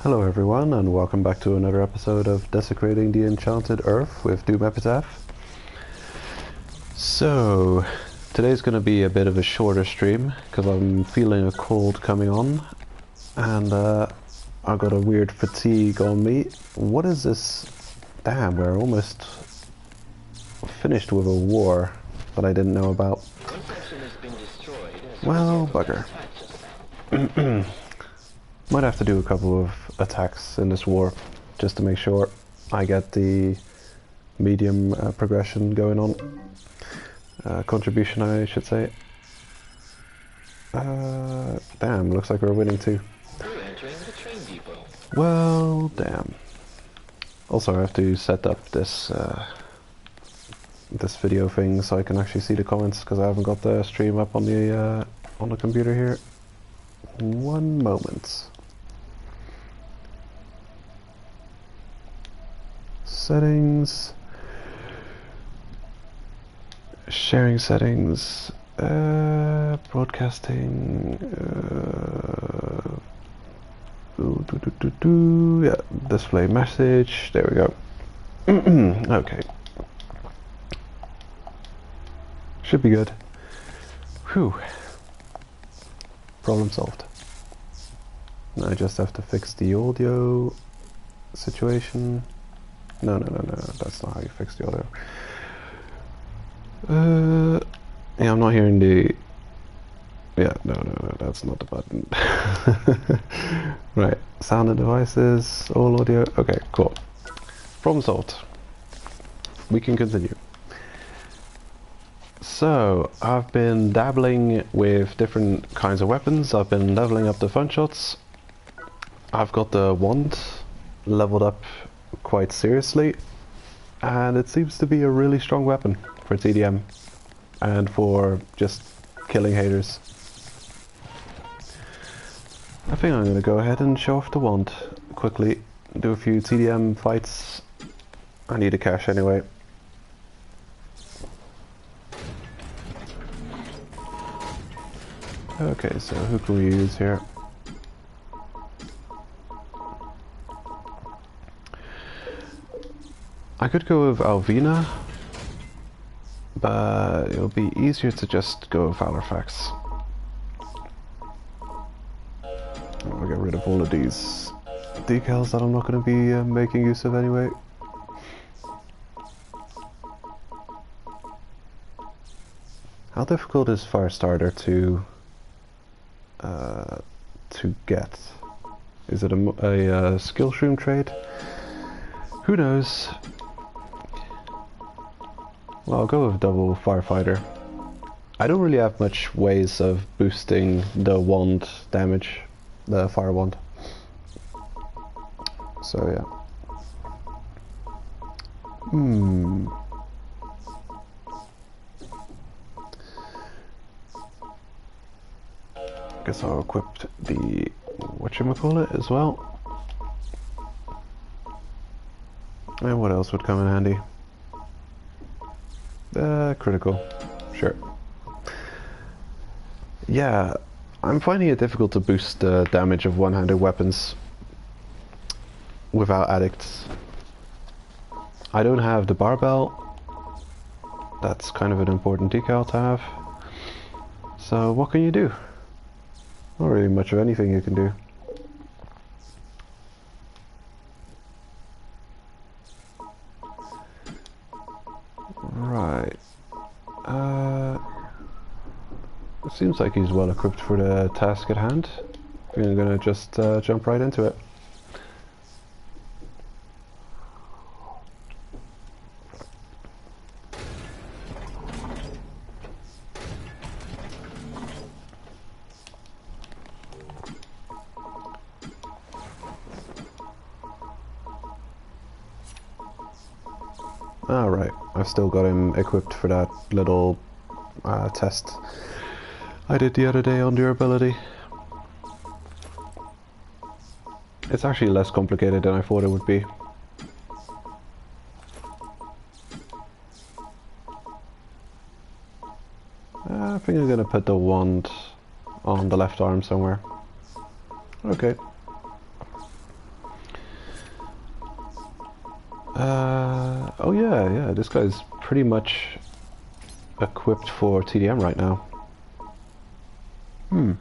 Hello everyone, and welcome back to another episode of Desecrating the Enchanted Earth with Doomepitaph. So, today's going to be a bit of a shorter stream, because I'm feeling a cold coming on, and I've got a weird fatigue on me. What is this? Damn, we're almost finished with a war that I didn't know about. Well, bugger. Might have to do a couple of attacks in this war just to make sure I get the medium progression going on. Contribution, I should say. Damn, looks like we're winning too. Well, damn. Also, I have to set up this this video thing so I can actually see the comments, because I haven't got the stream up on the computer here. One moment. Settings, sharing settings, broadcasting, yeah, display message, there we go. Okay. Should be good. Whew. Problem solved. Now I just have to fix the audio situation. No, that's not how you fix the audio. Yeah, I'm not hearing the... Yeah, no, that's not the button. Right, sound and devices, all audio. Okay, cool. Problem solved. We can continue. So, I've been dabbling with different kinds of weapons. I've been leveling up the fun shots. I've got the wand leveled up quite seriously, and it seems to be a really strong weapon for TDM and for just killing haters. I think I'm going to go ahead and show off the wand quickly, do a few TDM fights. I need a cash anyway. Okay, so who can we use here? I could go with Alvina, but it'll be easier to just go with Valorfax. I'll get rid of all of these decals that I'm not going to be making use of anyway. How difficult is Firestarter to get? Is it a skill shroom trade? Who knows? Well, I'll go with double firefighter. I don't really have much ways of boosting the wand damage, the fire wand. So yeah. Guess I'll equip the whatchamacallit as well. And what else would come in handy? Critical. Sure. Yeah, I'm finding it difficult to boost the damage of one-handed weapons without addicts. I don't have the barbell. That's kind of an important decal to have. So what can you do? Not really much of anything you can do. Right. It seems like he's well equipped for the task at hand. I think I'm gonna just jump right into it. Alright, I've still got him equipped for that little test I did the other day on durability. It's actually less complicated than I thought it would be. I think I'm gonna put the wand on the left arm somewhere. Okay. Oh yeah, this guy's pretty much equipped for TDM right now. I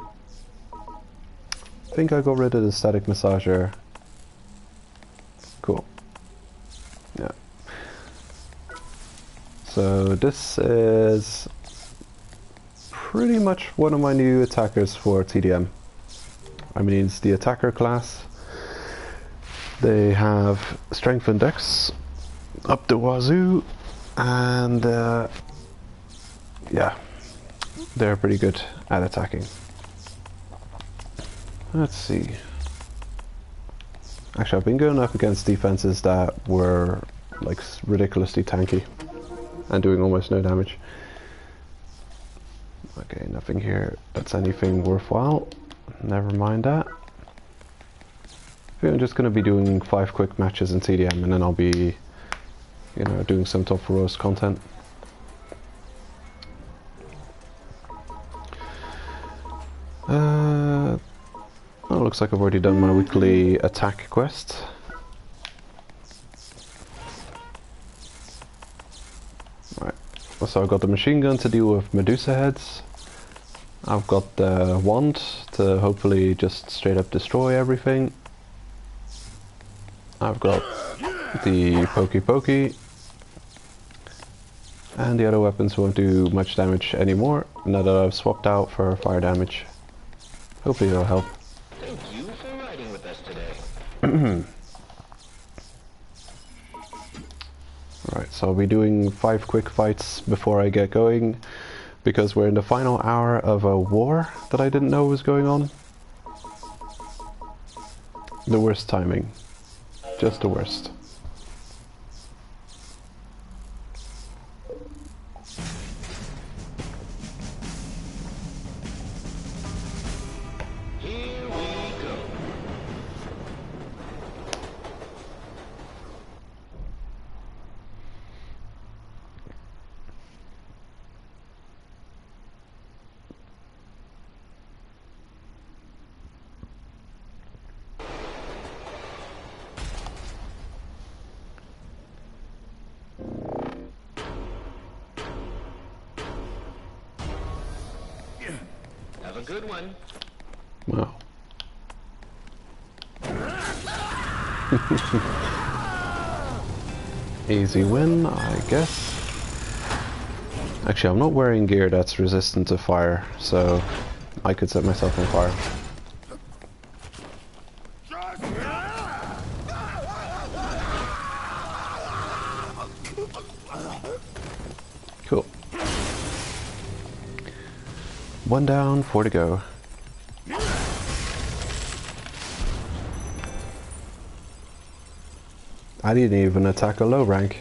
think I got rid of the static massager. Cool. Yeah. So this is pretty much one of my new attackers for TDM. I mean, it's the attacker class. They have strength and dex up the wazoo, and yeah, they're pretty good at attacking. Let's see. Actually, I've been going up against defenses that were like ridiculously tanky and doing almost no damage. Okay, nothing here that's anything worthwhile. Never mind that. I think I'm just going to be doing 5 quick matches in TDM, and then I'll be, you know, doing some top roast content. Oh, looks like I've already done my weekly attack quest. Right, so I've got the machine gun to deal with Medusa heads. I've got the wand to hopefully just straight up destroy everything. I've got the pokey pokey. And the other weapons won't do much damage anymore, now that I've swapped out for fire damage. Hopefully it'll help. Thank you for riding with us today. Right, so I'll be doing 5 quick fights before I get going, because we're in the final hour of a war that I didn't know was going on. The worst timing. Just the worst. Here we go. Have a good one. Wow. Easy win, I guess. Actually, I'm not wearing gear that's resistant to fire, so I could set myself on fire. Cool. 1 down, 4 to go. I didn't even attack a low rank.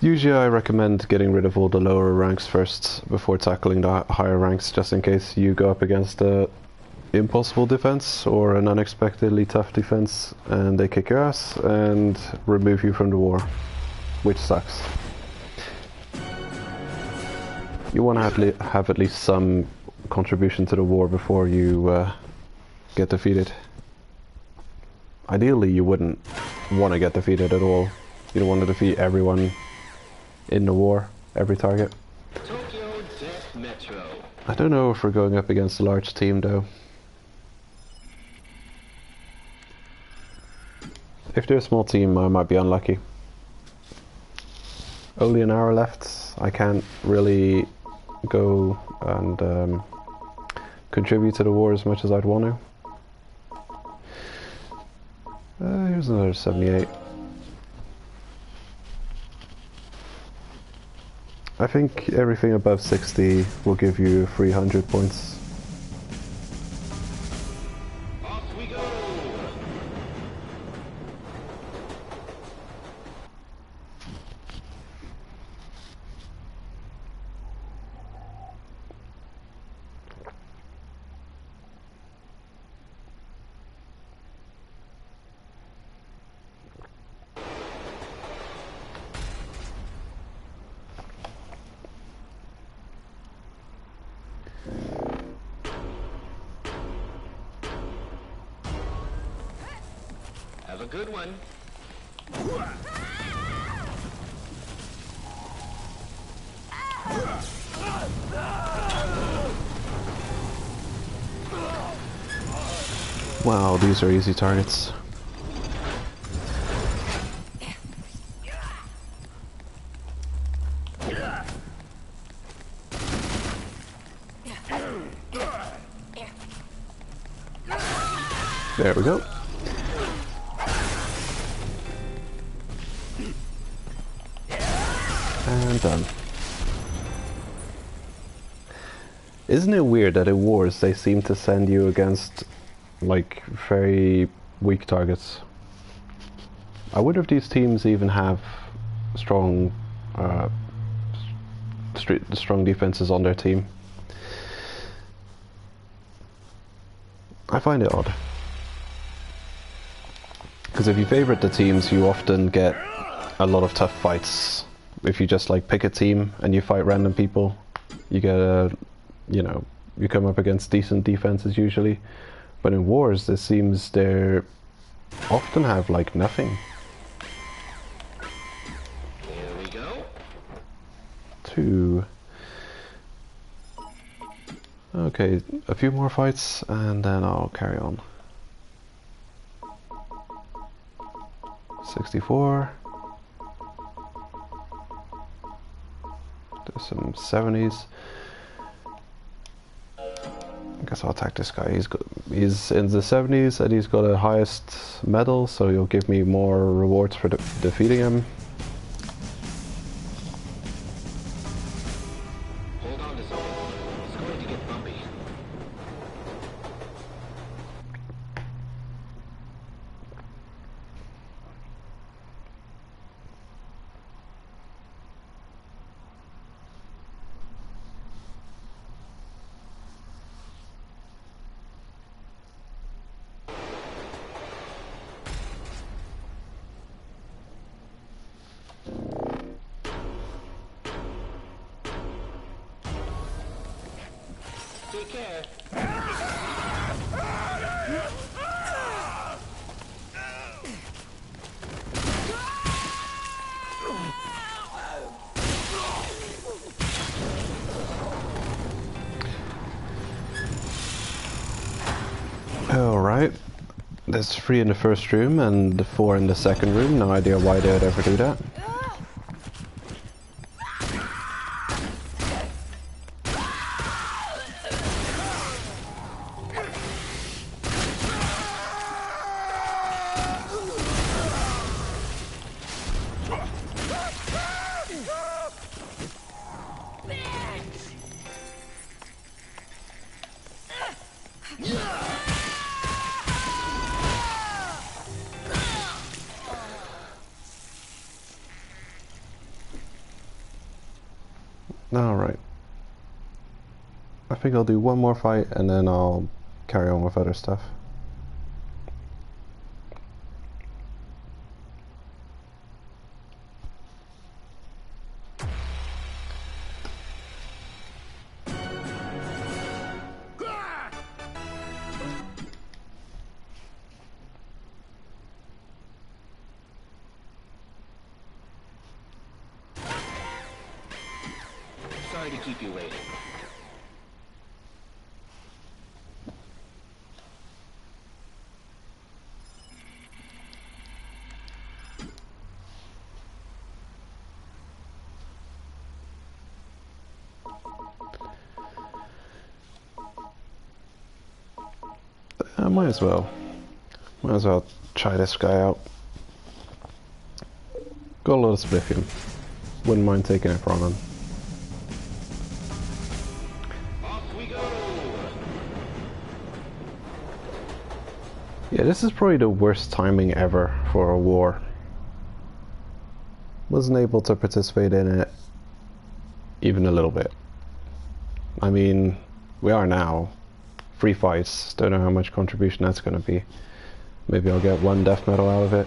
Usually I recommend getting rid of all the lower ranks first before tackling the higher ranks, just in case you go up against a impossible defense or an unexpectedly tough defense and they kick your ass and remove you from the war, which sucks. You want to have at least some contribution to the war before you get defeated. Ideally, you wouldn't want to get defeated at all. You don't want to defeat everyone in the war, every target. Tokyo Death Metro. I don't know if we're going up against a large team though. If they're a small team, I might be unlucky. Only an hour left. I can't really go and contribute to the war as much as I'd want to. Here's another 78. I think everything above 60 will give you 300 points. Off we go. Have a good one. Wow, these are easy targets. There we go. And done. Isn't it weird that in wars they seem to send you against like very weak targets? I wonder if these teams even have strong strong defenses on their team. I find it odd. Because if you favorite the teams, you often get a lot of tough fights. If you just like pick a team and you fight random people, you get a, you know, you come up against decent defenses usually. But in wars, it seems they often have like nothing. Here we go. 2. Okay, a few more fights and then I'll carry on. 64. There's some 70s. I guess I'll attack this guy. He's in the 70s and he's got a highest medal, so you'll give me more rewards for defeating him. Hold on to something. It's going to get bumpy. Take care. Alright. There's 3 in the first room and 4 in the second room. No idea why they'd ever do that. Alright. I think I'll do one more fight and then I'll carry on with other stuff. Sorry to keep you waiting. I might as well. Might as well try this guy out. Got a lot of spliffium. Wouldn't mind taking it from him. Off we go. Yeah, this is probably the worst timing ever for a war. Wasn't able to participate in it even a little bit. I mean, we are now. 3 fights. Don't know how much contribution that's going to be. Maybe I'll get 1 death medal out of it.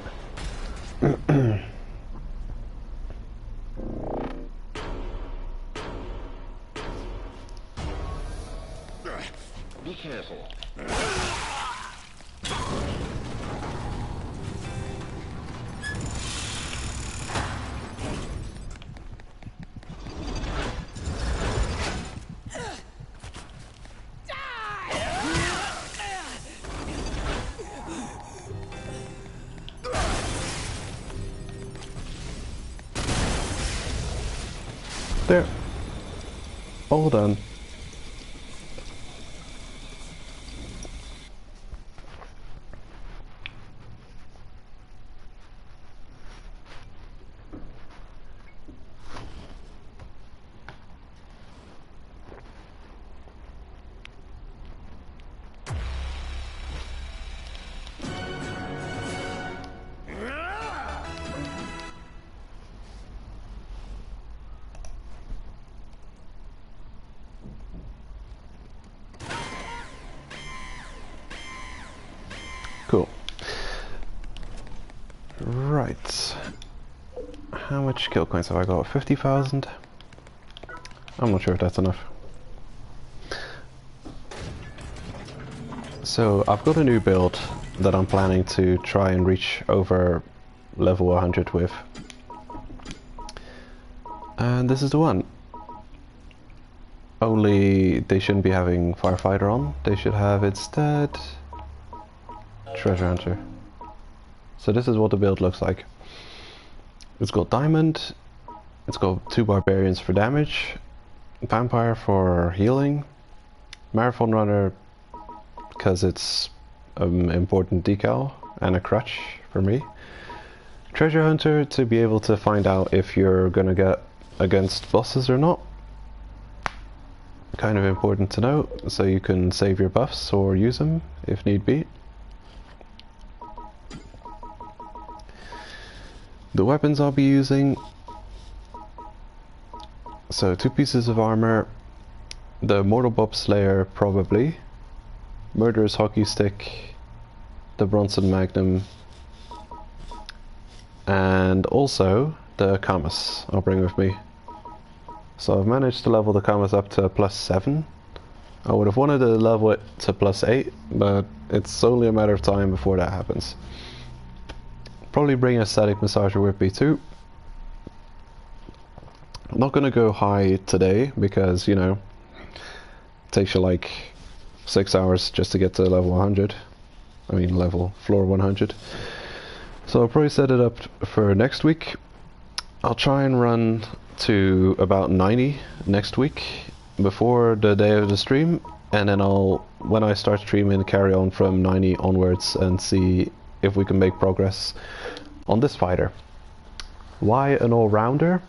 Be careful. There. All done. Cool. Right. How much kill coins have I got? 50,000? I'm not sure if that's enough. So I've got a new build that I'm planning to try and reach over level 100 with. And this is the one. Only they shouldn't be having Firefighter on. They should have instead Treasure Hunter. So this is what the build looks like. It's got Diamond, it's got 2 Barbarians for damage, Vampire for healing, Marathon Runner because it's an important decal and a crutch for me, Treasure Hunter to be able to find out if you're gonna get against bosses or not. Kind of important to know, so you can save your buffs or use them if need be. The weapons I'll be using, so 2 pieces of armor, the Mortal Bob Slayer probably, Murderous Hockey Stick, the Bronson Magnum, and also the Kamas I'll bring with me. So I've managed to level the Kamas up to +7. I would have wanted to level it to +8, but it's only a matter of time before that happens. Probably bring a static massager with me too. I'm not gonna go high today because, you know, it takes you like 6 hours just to get to level 100. I mean level floor 100. So I'll probably set it up for next week. I'll try and run to about 90 next week before the day of the stream, and then I'll, when I start streaming, carry on from 90 onwards and see if we can make progress on this fighter. Why an all-rounder,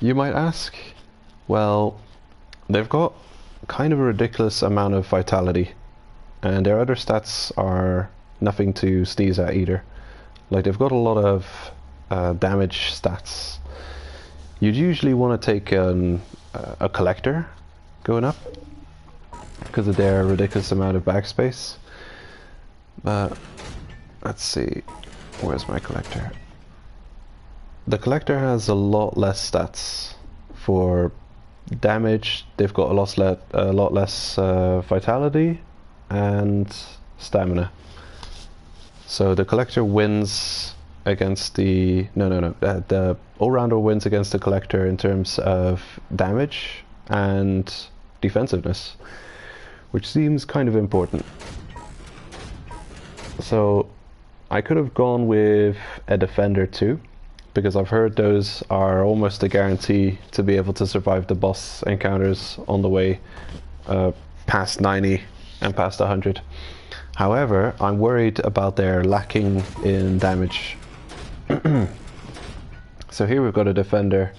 you might ask? Well, they've got kind of a ridiculous amount of vitality, and their other stats are nothing to sneeze at either. Like, they've got a lot of damage stats. You'd usually want to take a collector going up because of their ridiculous amount of backspace. But let's see, where's my collector? The collector has a lot less stats for damage. They've got a lot less vitality and stamina. So the collector wins against the the all-rounder wins against the collector in terms of damage and defensiveness, which seems kind of important. So I could have gone with a defender too, because I've heard those are almost a guarantee to be able to survive the boss encounters on the way past 90 and past 100. However, I'm worried about their lacking in damage. So here we've got a defender,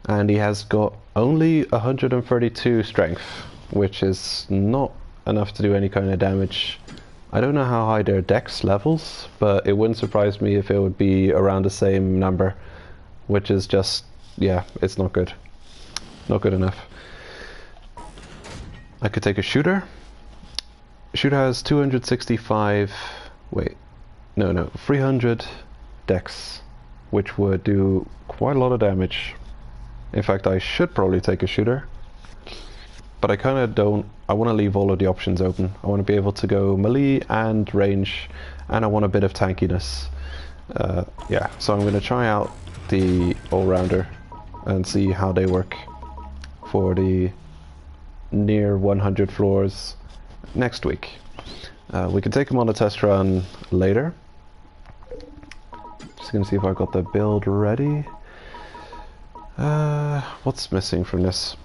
and he has got only 132 strength, which is not enough to do any kind of damage. I don't know how high their dex levels, but it wouldn't surprise me if it would be around the same number, which is just, yeah, it's not good. Not good enough. I could take a shooter. Shooter has 265, wait, no, 300 dex, which would do quite a lot of damage. In fact, I should probably take a shooter, but I kind of don't. I want to leave all of the options open. I want to be able to go melee and range, and I want a bit of tankiness. Yeah, so I'm going to try out the all-rounder and see how they work for the near 100 floors next week. We can take them on a test run later. Just going to see if I got the build ready. What's missing from this?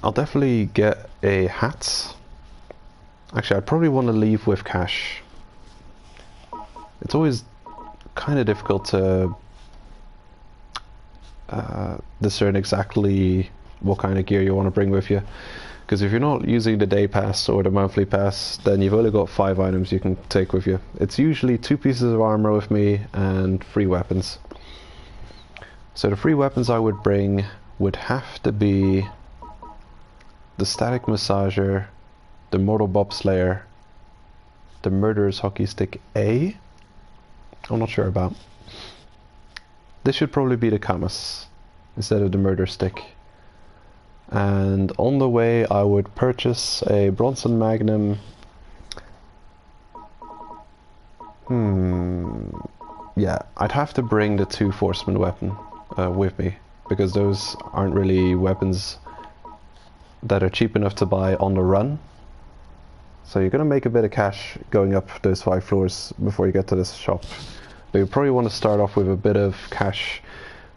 I'll definitely get a hat. Actually, I'd probably want to leave with cash. It's always kind of difficult to discern exactly what kind of gear you want to bring with you. Because if you're not using the day pass or the monthly pass, then you've only got 5 items you can take with you. It's usually 2 pieces of armor with me and 3 weapons. So the 3 weapons I would bring would have to be the static massager, the mortal bobslayer, the murderer's hockey stick A. I'm not sure about. This should probably be the Camus instead of the murder stick. And on the way I would purchase a Bronson Magnum. Yeah, I'd have to bring the 2 Forceman weapon with me, because those aren't really weapons that are cheap enough to buy on the run. So you're gonna make a bit of cash going up those 5 floors before you get to this shop. But you probably want to start off with a bit of cash,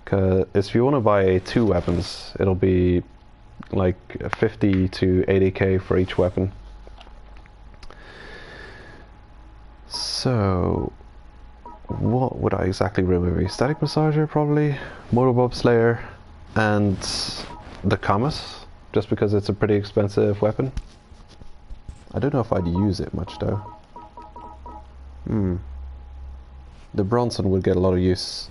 because if you want to buy 2 weapons, it'll be like 50 to 80k for each weapon. So what would I exactly remove? Static massager probably, mortal bobslayer, and the Camus, just because it's a pretty expensive weapon. I don't know if I'd use it much though. The Bronson would get a lot of use,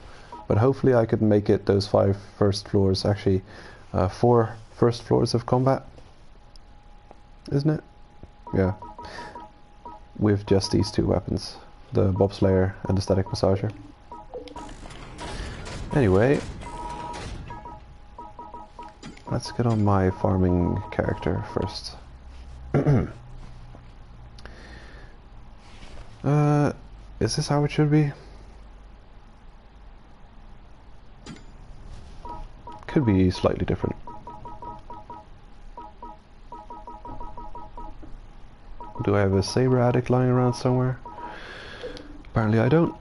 but hopefully I could make it those 5 first floors, actually 4 first floors of combat, isn't it? Yeah, with just these 2 weapons, the bobslayer and the static massager. Anyway, let's get on my farming character first. Is this how it should be? Could be slightly different. Do I have a saber addict lying around somewhere? Apparently I don't,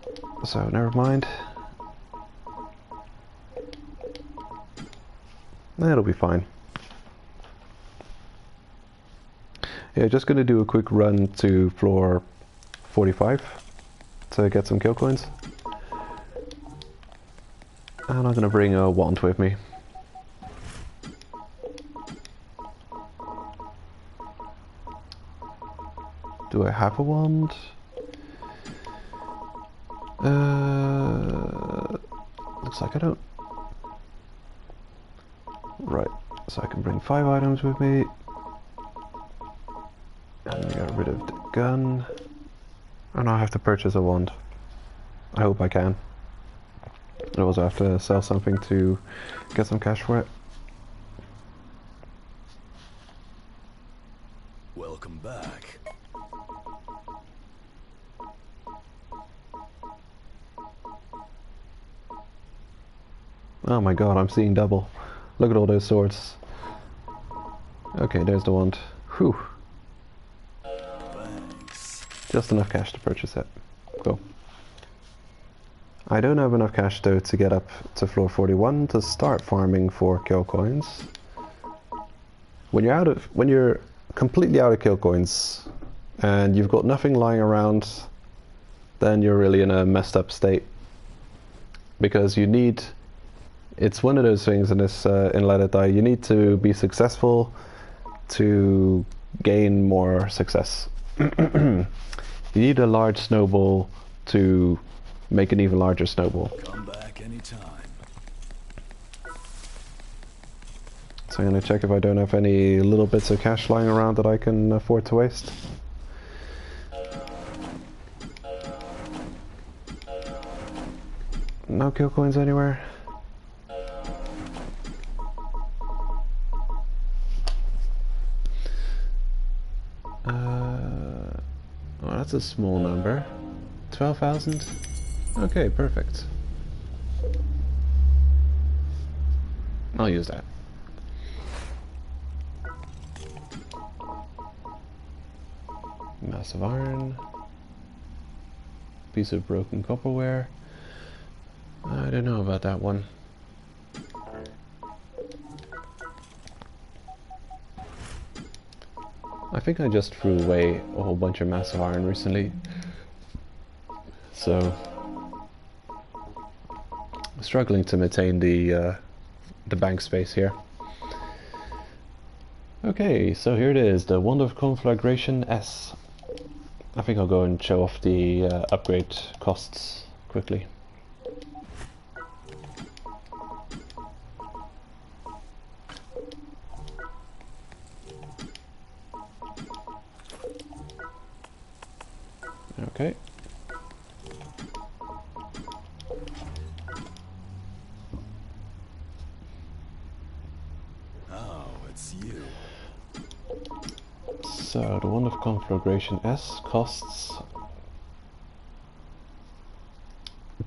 so never mind. That'll be fine. Yeah, just gonna do a quick run to floor 45 to get some kill coins. And I'm gonna bring a wand with me. Do I have a wand? Looks like I don't. Right, so I can bring 5 items with me. And get rid of the gun. And I have to purchase a wand. I hope I can. I also have to sell something to get some cash for it. Welcome back. Oh my god, I'm seeing double. Look at all those swords. Okay, there's the wand. Whew. Thanks. Just enough cash to purchase it. Cool. I don't have enough cash though to get up to floor 41 to start farming for kill coins. When you're completely out of kill coins and you've got nothing lying around, then you're really in a messed up state. Because you need, it's one of those things in this in Let It Die, you need to be successful to gain more success. You need a large snowball to make an even larger snowball. Come back anytime. So I'm going to check if I don't have any little bits of cash lying around that I can afford to waste. No kill coins anywhere. Well, that's a small number. 12,000? Okay, perfect. I'll use that. Massive iron. Piece of broken copperware. I don't know about that one. I think I just threw away a whole bunch of massive iron recently. So struggling to maintain the bank space here. Okay, so here it is, the Wand of Conflagration S. I think I'll go and show off the upgrade costs quickly. Okay. Oh, it's you. So the Wand of Conflagration S costs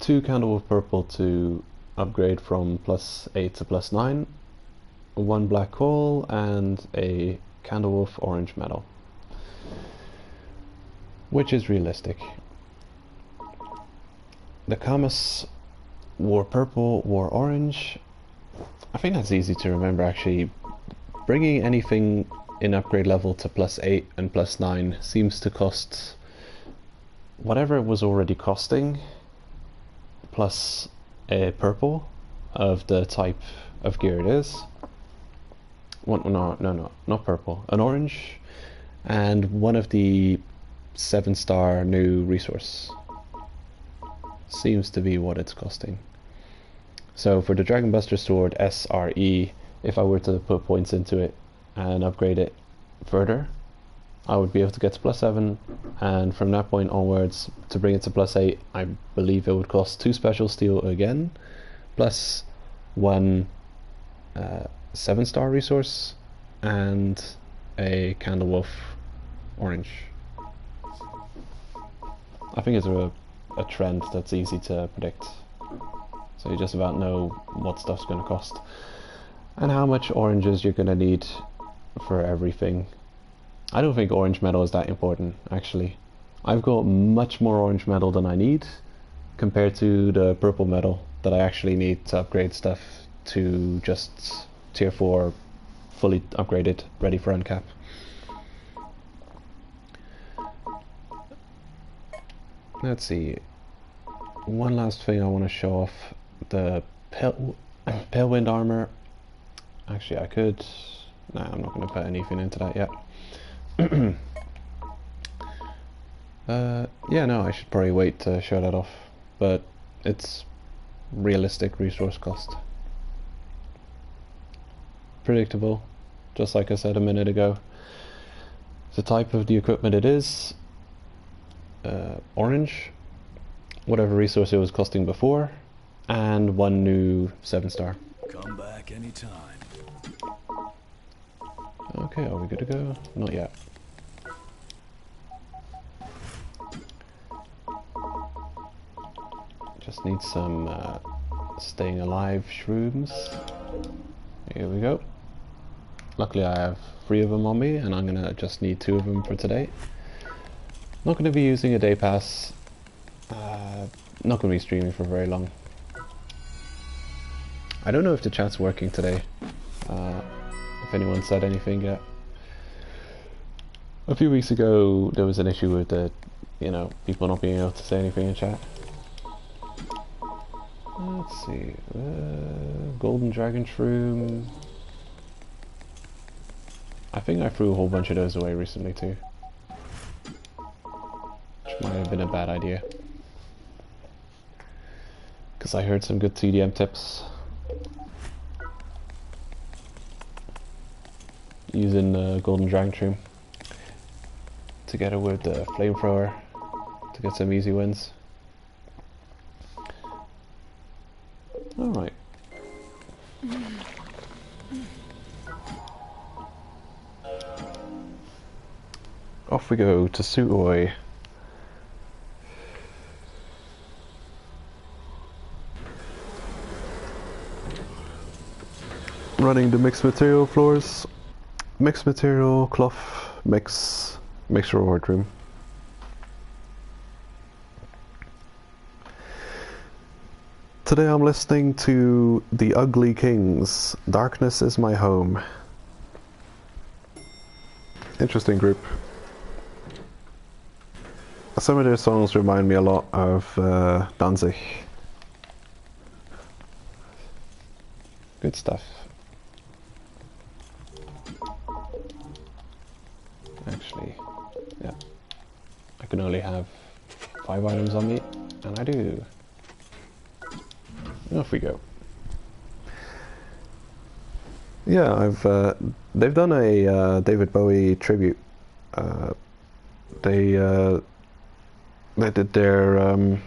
2 candle of purple to upgrade from +8 to +9, 1 black coal, and a candle of orange metal, which is realistic. The Camus wore purple, wore orange. I think that's easy to remember actually. Bringing anything in upgrade level to +8 and +9 seems to cost whatever it was already costing plus a purple of the type of gear it is. No, not purple. An orange and one of the 7-star new resource seems to be what it's costing. So for the Dragon Buster Sword SRE, if I were to put points into it and upgrade it further, I would be able to get to +7, and from that point onwards, to bring it to +8, I believe it would cost 2 special steel again, plus 1 7-star resource, and a Candlewolf orange. I think it's a trend that's easy to predict. So you just about know what stuff's going to cost and how much oranges you're going to need for everything. I don't think orange metal is that important, actually. I've got much more orange metal than I need compared to the purple metal that I actually need to upgrade stuff to just tier 4 fully upgraded, ready for uncap. Let's see. One last thing I want to show off. The Pale Wind armor. Actually, I could... Nah, I'm not going to put anything into that yet. Yeah, no, I should probably wait to show that off. But it's realistic resource cost. Predictable, just like I said a minute ago. The type of the equipment it is, orange, whatever resource it was costing before, and 1 new 7-star. Come back anytime. Okay, are we good to go? Not yet. Just need some staying alive shrooms. Here we go. Luckily I have 3 of them on me, and I'm gonna just need 2 of them for today. Not gonna be using a day pass. Not gonna be streaming for very long. I don't know if the chat's working today. If anyone said anything yet. A few weeks ago there was an issue with the, people not being able to say anything in chat. Let's see, Golden Dragon Shroom. I think I threw a whole bunch of those away recently too. Which might have been a bad idea. Because I heard some good TDM tips. Using the Golden Dragon Shroom together with the Flamethrower to get some easy wins. Alright. Off we go to Suoi. Running the mixed material floors. Mixed material, cloth, mixed reward room. Today I'm listening to The Ugly Kings, Darkness is My Home. Interesting group. Some of their songs remind me a lot of Danzig. Good stuff. Actually, yeah. I can only have 5 items on me, and I do. Off we go. Yeah, they've done a David Bowie tribute. They did their own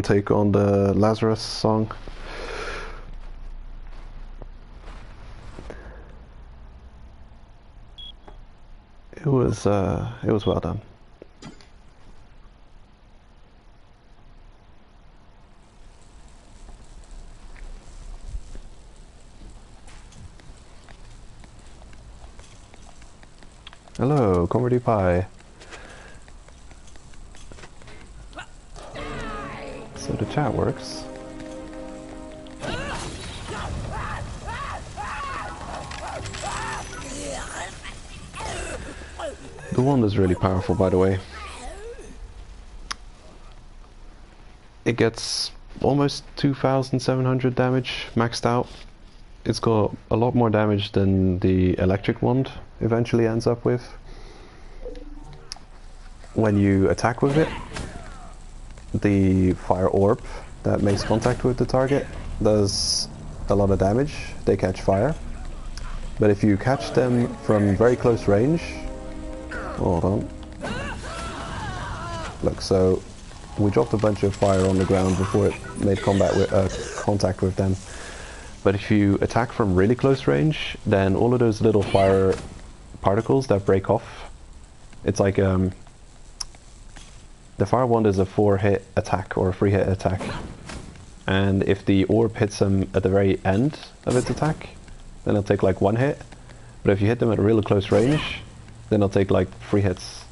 take on the Lazarus song. It was well done. Hello, Comedy Pie. So the chat works. The wand is really powerful, by the way. It gets almost 2,700 damage maxed out. It's got a lot more damage than the electric wand eventually ends up with. When you attack with it, the fire orb that makes contact with the target does a lot of damage. They catch fire. But if you catch them from very close range, hold on. Look, so we dropped a bunch of fire on the ground before it made contact with them. But if you attack from really close range, then all of those little fire particles that break off, it's like the fire wand is a 4-hit attack or a 3-hit attack. And if the orb hits them at the very end of its attack, then it'll take like 1 hit. But if you hit them at a really close range, then it'll take like 3 hits.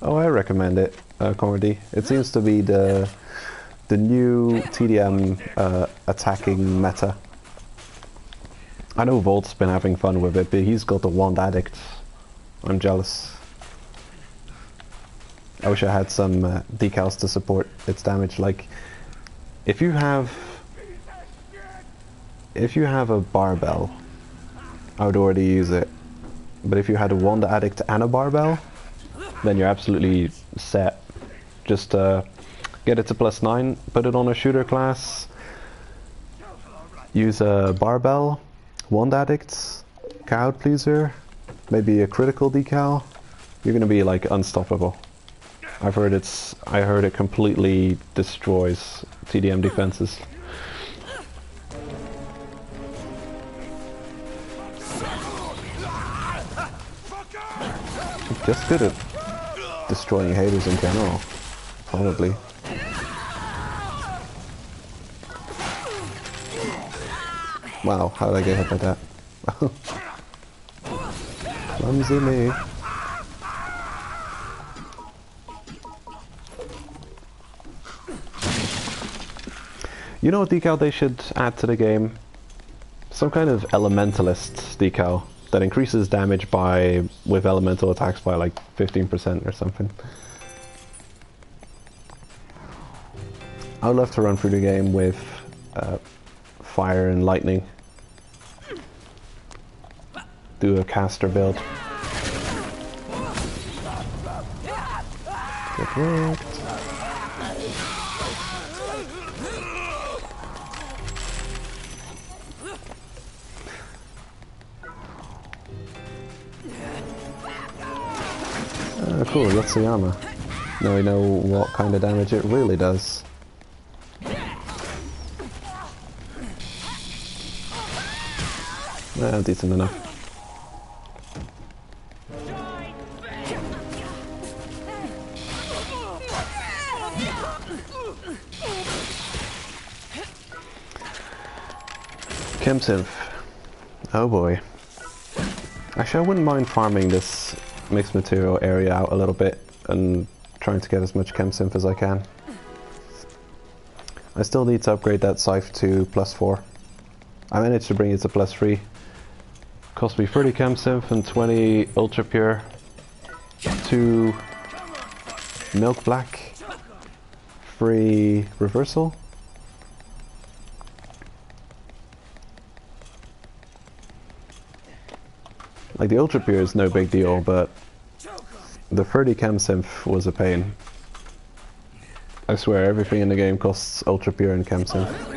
Oh, I recommend it, Comedy. It seems to be the new TDM attacking meta. I know Volt's been having fun with it, but he's got the Wand Addict. I'm jealous. I wish I had some decals to support its damage. Like, if you have a barbell, I would already use it. But if you had a Wand Addict and a barbell, then you're absolutely set. Just get it to +9, put it on a shooter class, use a barbell, Wand Addict, Crowd Pleaser, maybe a critical decal. You're gonna be like unstoppable. I heard it completely destroys TDM defenses. Just good at destroying haters in general, probably. Wow, how did I get hit by that? Clumsy me. You know what decal they should add to the game? Some kind of elementalist decal that increases damage with elemental attacks by like 15% or something. I would love to run through the game with fire and lightning. Do a caster build. Get wrecked. Cool, Yatsuyama. Now we know what kind of damage it really does. Decent enough. Chemsynth. Oh boy. Actually, I wouldn't mind farming this mixed material area out a little bit and trying to get as much Chemsynth as I can. I still need to upgrade that scythe to +4. I managed to bring it to +3 Cost me 30 Chem Synth and 20 Ultra Pure. 2 Milk Black. 3 Reversal. Like the Ultra Pure is no big deal, but the 30 Chem Synth was a pain. I swear everything in the game costs Ultra Pure and Chem Synth.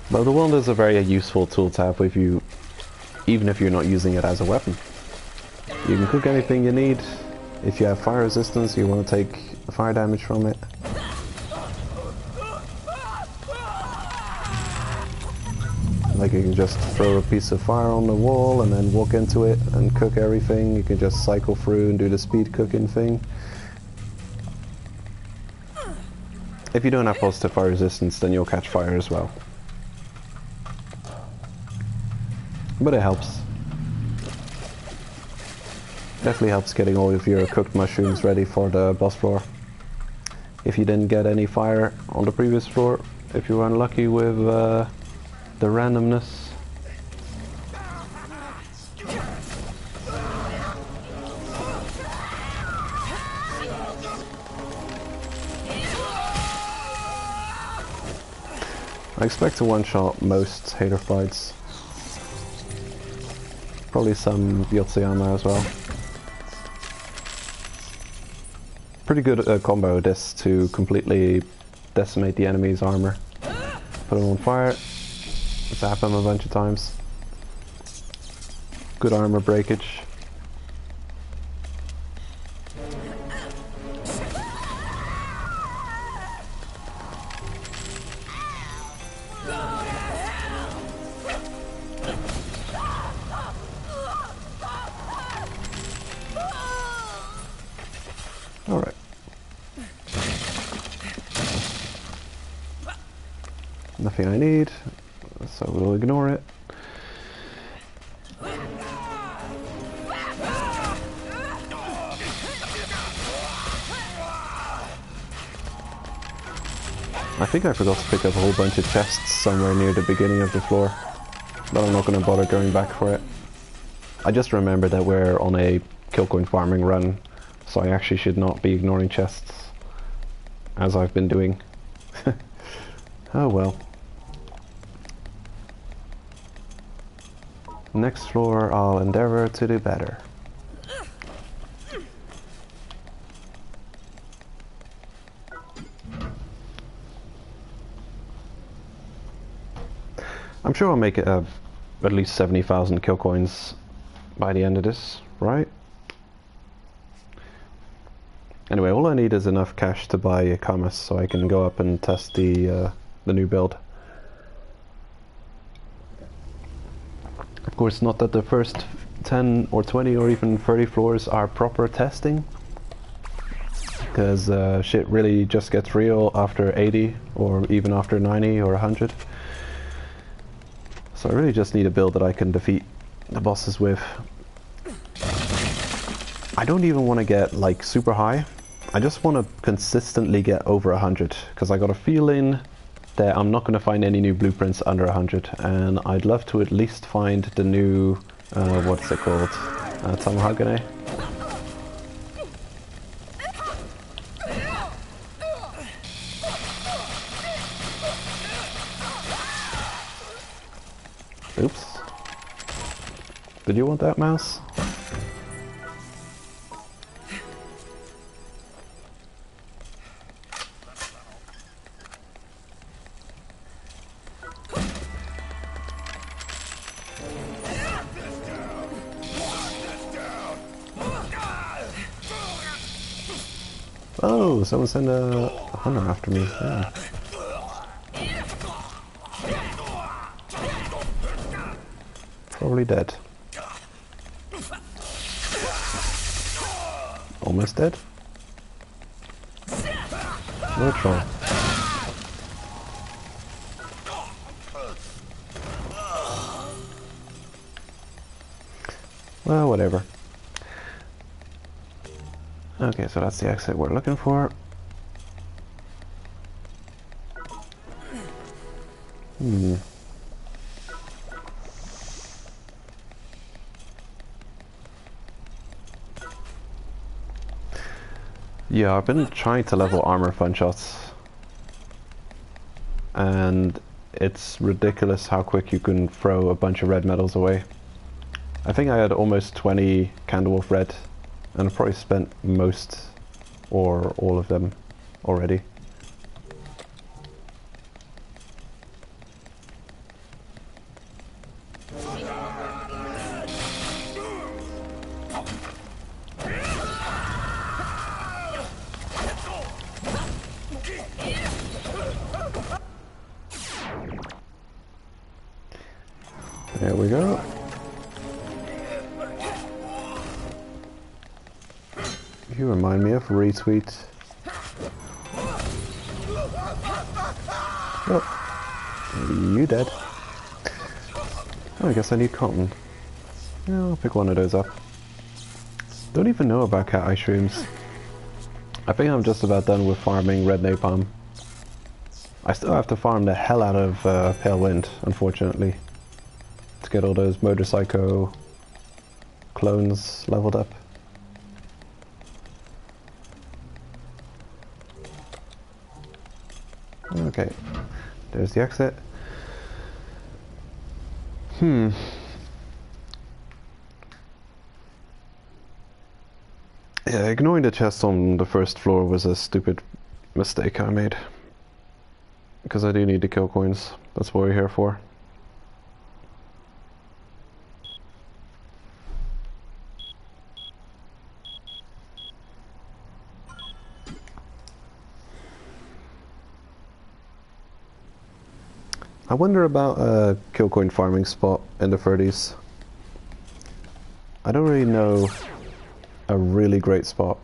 But the wand is a very useful tool to have with you, even if you're not using it as a weapon. You can cook anything you need. If you have fire resistance, you want to take fire damage from it. Like you can just throw a piece of fire on the wall and then walk into it and cook everything. You can just cycle through and do the speed cooking thing. If you don't have positive fire resistance, then you'll catch fire as well. But it helps. Definitely helps getting all of your cooked mushrooms ready for the boss floor. If you didn't get any fire on the previous floor, if you were unlucky with the randomness. I expect to one-shot most hater fights. Probably some Yotsuyama as well. Pretty good combo this to completely decimate the enemy's armor. Put him on fire, zap him a bunch of times. Good armor breakage. Alright. Nothing I need, so we'll ignore it. I think I forgot to pick up a whole bunch of chests somewhere near the beginning of the floor, but I'm not going to bother going back for it. I just remembered that we're on a killcoin farming run, so I actually should not be ignoring chests, as I've been doing. Oh well. Next floor I'll endeavor to do better. I'm sure I'll make it at least 70,000 kill coins by the end of this, right? Anyway, all I need is enough cash to buy a Kamas so I can go up and test the new build. Of course, not that the first 10 or 20 or even 30 floors are proper testing, because shit really just gets real after 80 or even after 90 or 100. So I really just need a build that I can defeat the bosses with. I don't even want to get like super high. I just want to consistently get over 100, because I got a feeling that I'm not going to find any new blueprints under 100, and I'd love to at least find the new, what's it called? Tamahagane? Oops. Did you want that mouse? Oh, someone sent a hunter after me. Yeah. Probably dead. Almost dead. No try. Well, whatever. Okay, so that's the exit we're looking for. Yeah, I've been trying to level armor fun shots, and it's ridiculous how quick you can throw a bunch of red medals away. I think I had almost 20 Candlewolf red, and I've probably spent most or all of them already. There we go. You remind me of retweet. Oh, you dead. Oh, I guess I need cotton. Yeah, I'll pick one of those up. Don't even know about cat eye shrooms. I think I'm just about done with farming red napalm. I still have to farm the hell out of Pale Wind, unfortunately, to get all those motorcycle clones leveled up. Okay, there's the exit. Yeah, ignoring the chest on the first floor was a stupid mistake I made. Because I do need the kill coins. That's what we're here for. I wonder about a kill coin farming spot in the 30s. I don't really know a really great spot.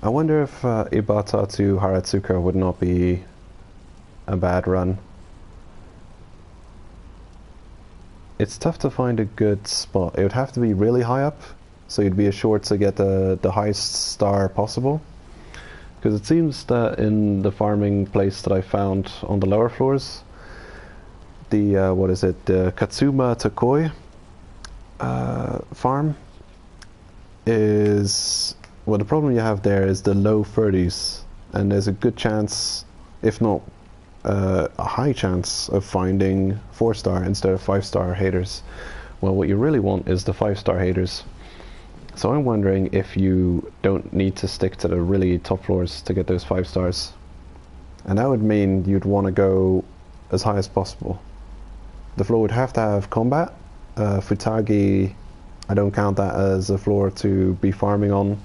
I wonder if Ibata to Haratsuka would not be a bad run. It's tough to find a good spot. It would have to be really high up, so you'd be assured to get the highest star possible. Because it seems that in the farming place that I found on the lower floors, the, the Katsuma Tokoi farm is... Well, the problem you have there is the low 30s, and there's a good chance, if not a high chance, of finding 4-star instead of 5-star haters. Well, what you really want is the 5-star haters. So I'm wondering if you don't need to stick to the really top floors to get those 5 stars. And that would mean you'd want to go as high as possible. The floor would have to have combat. Futagi, I don't count that as a floor to be farming on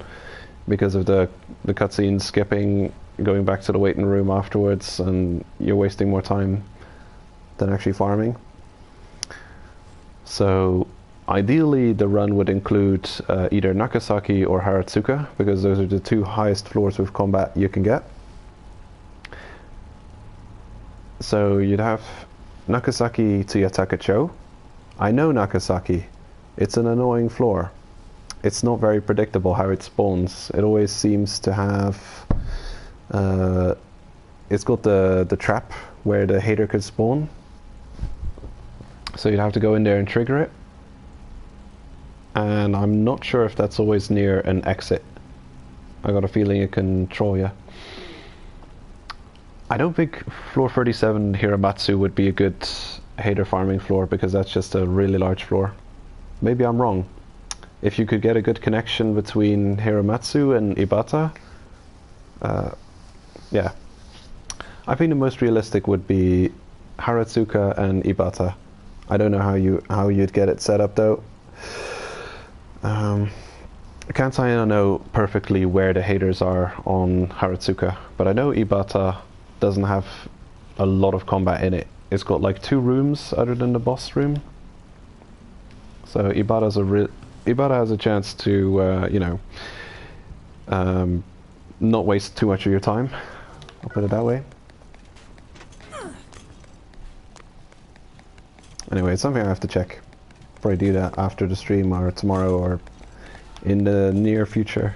because of the cutscene skipping, going back to the waiting room afterwards, and you're wasting more time than actually farming. So ideally the run would include either Nagasaki or Haratsuka, because those are the 2 highest floors with combat you can get. So you'd have Nagasaki to Yatakacho. I know Nagasaki. It's an annoying floor. It's not very predictable how it spawns. It always seems to have... it's got the trap where the hater could spawn. So you'd have to go in there and trigger it. And I'm not sure if that's always near an exit. I got a feeling it can troll you. I don't think floor 37 Hiramatsu would be a good hater farming floor, because that's just a really large floor. Maybe I'm wrong. If you could get a good connection between Hiramatsu and Ibata, yeah. I think the most realistic would be Haratsuka and Ibata. I don't know how you'd get it set up though. I can't say I know perfectly where the haters are on Haratsuka, but I know Ibata doesn't have a lot of combat in it, it's got like 2 rooms other than the boss room. So Ibarra has a chance to, you know, not waste too much of your time. I'll put it that way. Anyway, it's something I have to check. Probably do that after the stream or tomorrow or in the near future.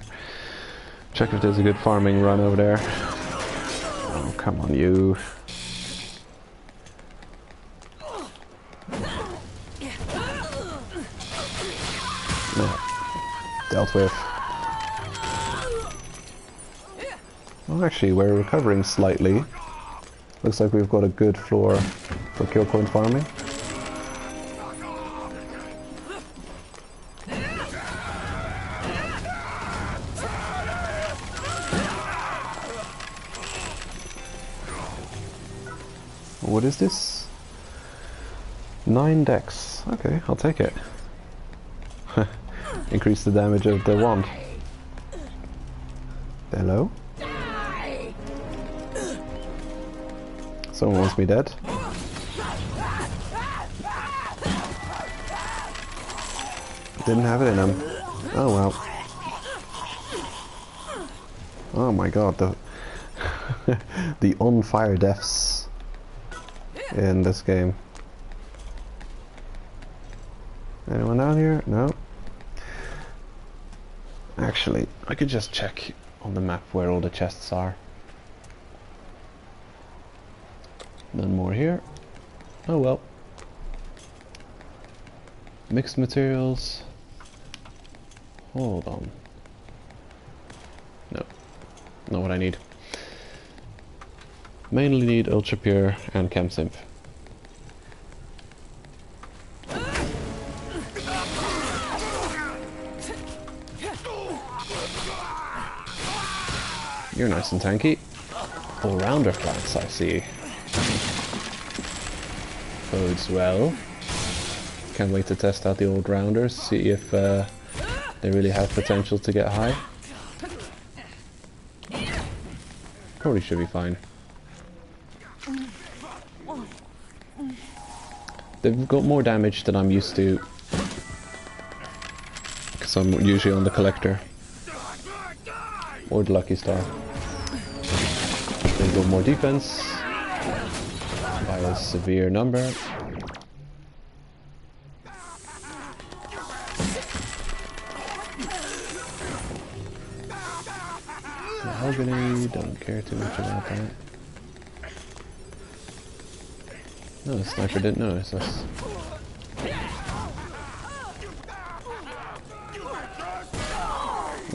Check if there's a good farming run over there. Oh, come on, you. No. Dealt with. Well, actually, we're recovering slightly. Looks like we've got a good floor for kill point farming. What is this? 9 decks. Okay, I'll take it. Increase the damage of the wand. Hello? Someone wants me dead. Didn't have it in him. Oh well. Oh my god, the the on-fire deaths in this game. Anyone down here? No. Actually, I could just check on the map where all the chests are. None more here. Oh well. Mixed materials. Hold on. No. Not what I need. Mainly need Ultra Pure and Chem Synth. You're nice and tanky. All-rounder class, I see. Bodes well. Can't wait to test out the old rounders, see if they really have potential to get high. Probably should be fine. They've got more damage than I'm used to, because I'm usually on the collector or the lucky star. They've got more defense by a severe number. Mahogany, don't care too much about that. No, the sniper didn't notice us.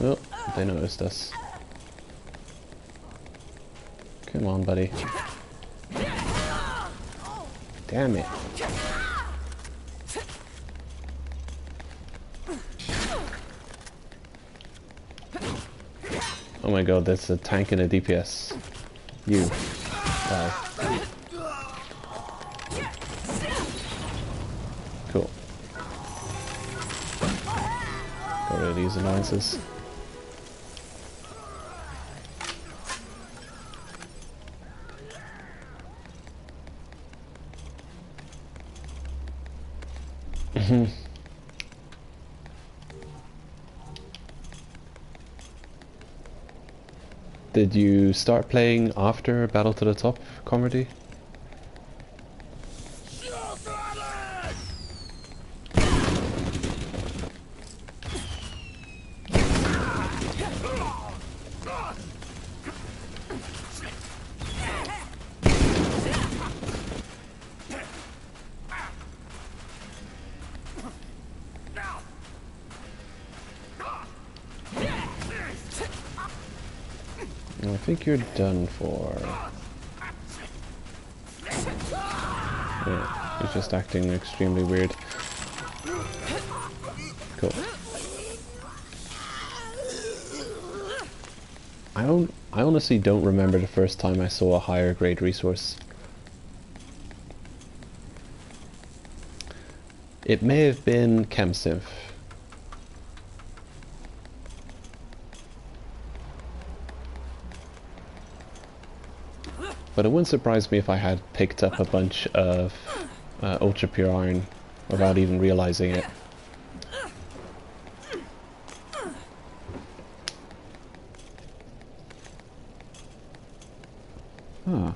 Oh, they noticed us. Come on, buddy. Damn it. Oh my god, that's a tank and a DPS. You. Wow. Cool. Got rid of these annoyances. Did you start playing after Battle to the Top comedy? I think you're done for. Yeah, he's just acting extremely weird. Cool. I honestly don't remember the first time I saw a higher grade resource. It may have been ChemSynth. But it wouldn't surprise me if I had picked up a bunch of ultra pure iron without even realizing it. Huh.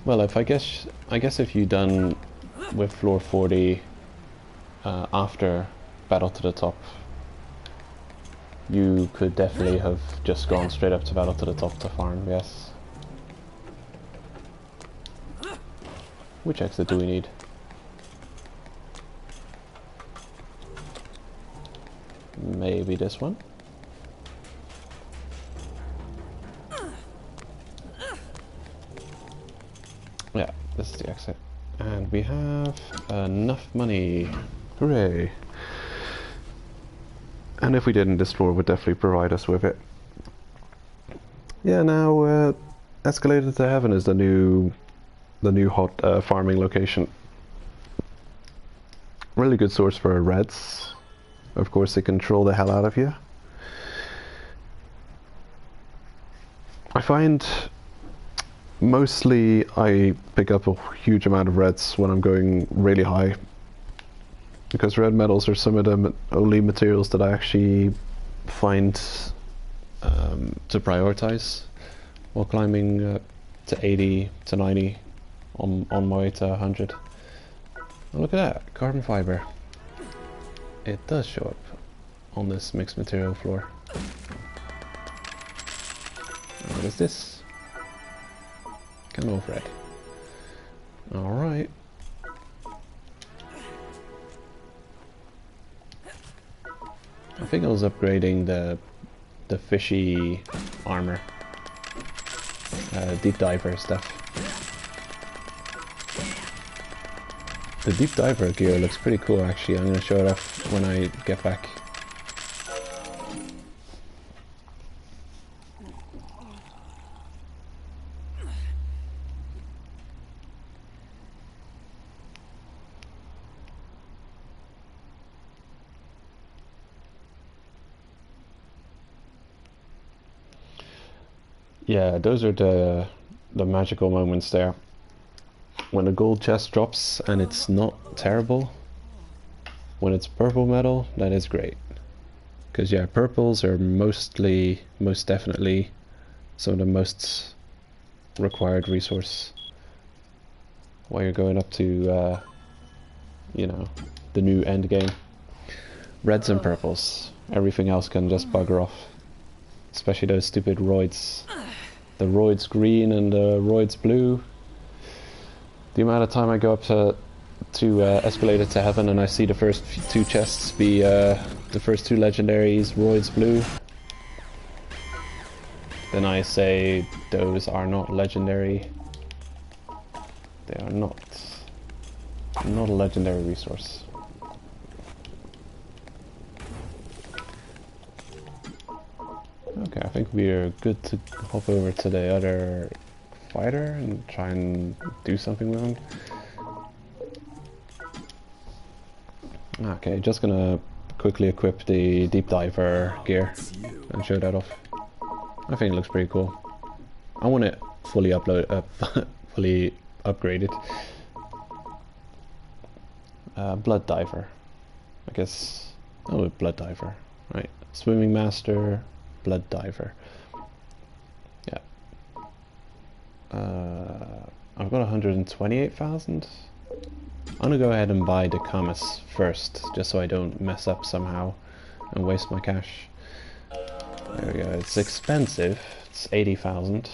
Well, I guess if you done with floor 40 after Battle to the Top, you could definitely have just gone straight up to Battle to the Top to farm, yes. Which exit do we need? Maybe this one? Yeah, this is the exit. And we have enough money. Hooray! And if we didn't, this floor would definitely provide us with it. Yeah, now Escalator to Heaven is the new hot farming location. Really good source for reds. Of course, they control the hell out of you. I find mostly I pick up a huge amount of reds when I'm going really high, because red metals are some of the only materials that I actually find to prioritize while climbing to 80 to 90 on my way to 100. Oh, look at that, carbon fiber. It does show up on this mixed material floor. What is this? Kind of red. Alright. I think I was upgrading the fishy armor. Deep diver stuff. The deep diver gear looks pretty cool actually. I'm going to show it off when I get back. Yeah, those are the magical moments there. When a gold chest drops and it's not terrible. When it's purple metal, that is great. Because yeah, purples are most definitely some of the most required resource while you're going up to you know, the new end game. Reds and purples. Everything else can just bugger off. Especially those stupid roids. The roids green and the roids blue. The amount of time I go up to Escalator to Heaven and I see the first two chests be the first two legendaries, roids blue. Then I say those are not legendary. They are not a legendary resource. Okay, I think we are good to hop over to the other fighter and try and do something with him. Okay, just gonna quickly equip the deep diver gear and show that off. I think it looks pretty cool. I want it fully fully upgraded. Blood diver, I guess. Oh, blood diver, right? Swimming master. Blood diver. Yeah. I've got 128,000. I'm gonna go ahead and buy the Camus first, just so I don't mess up somehow and waste my cash. There we go. It's expensive. It's 80,000.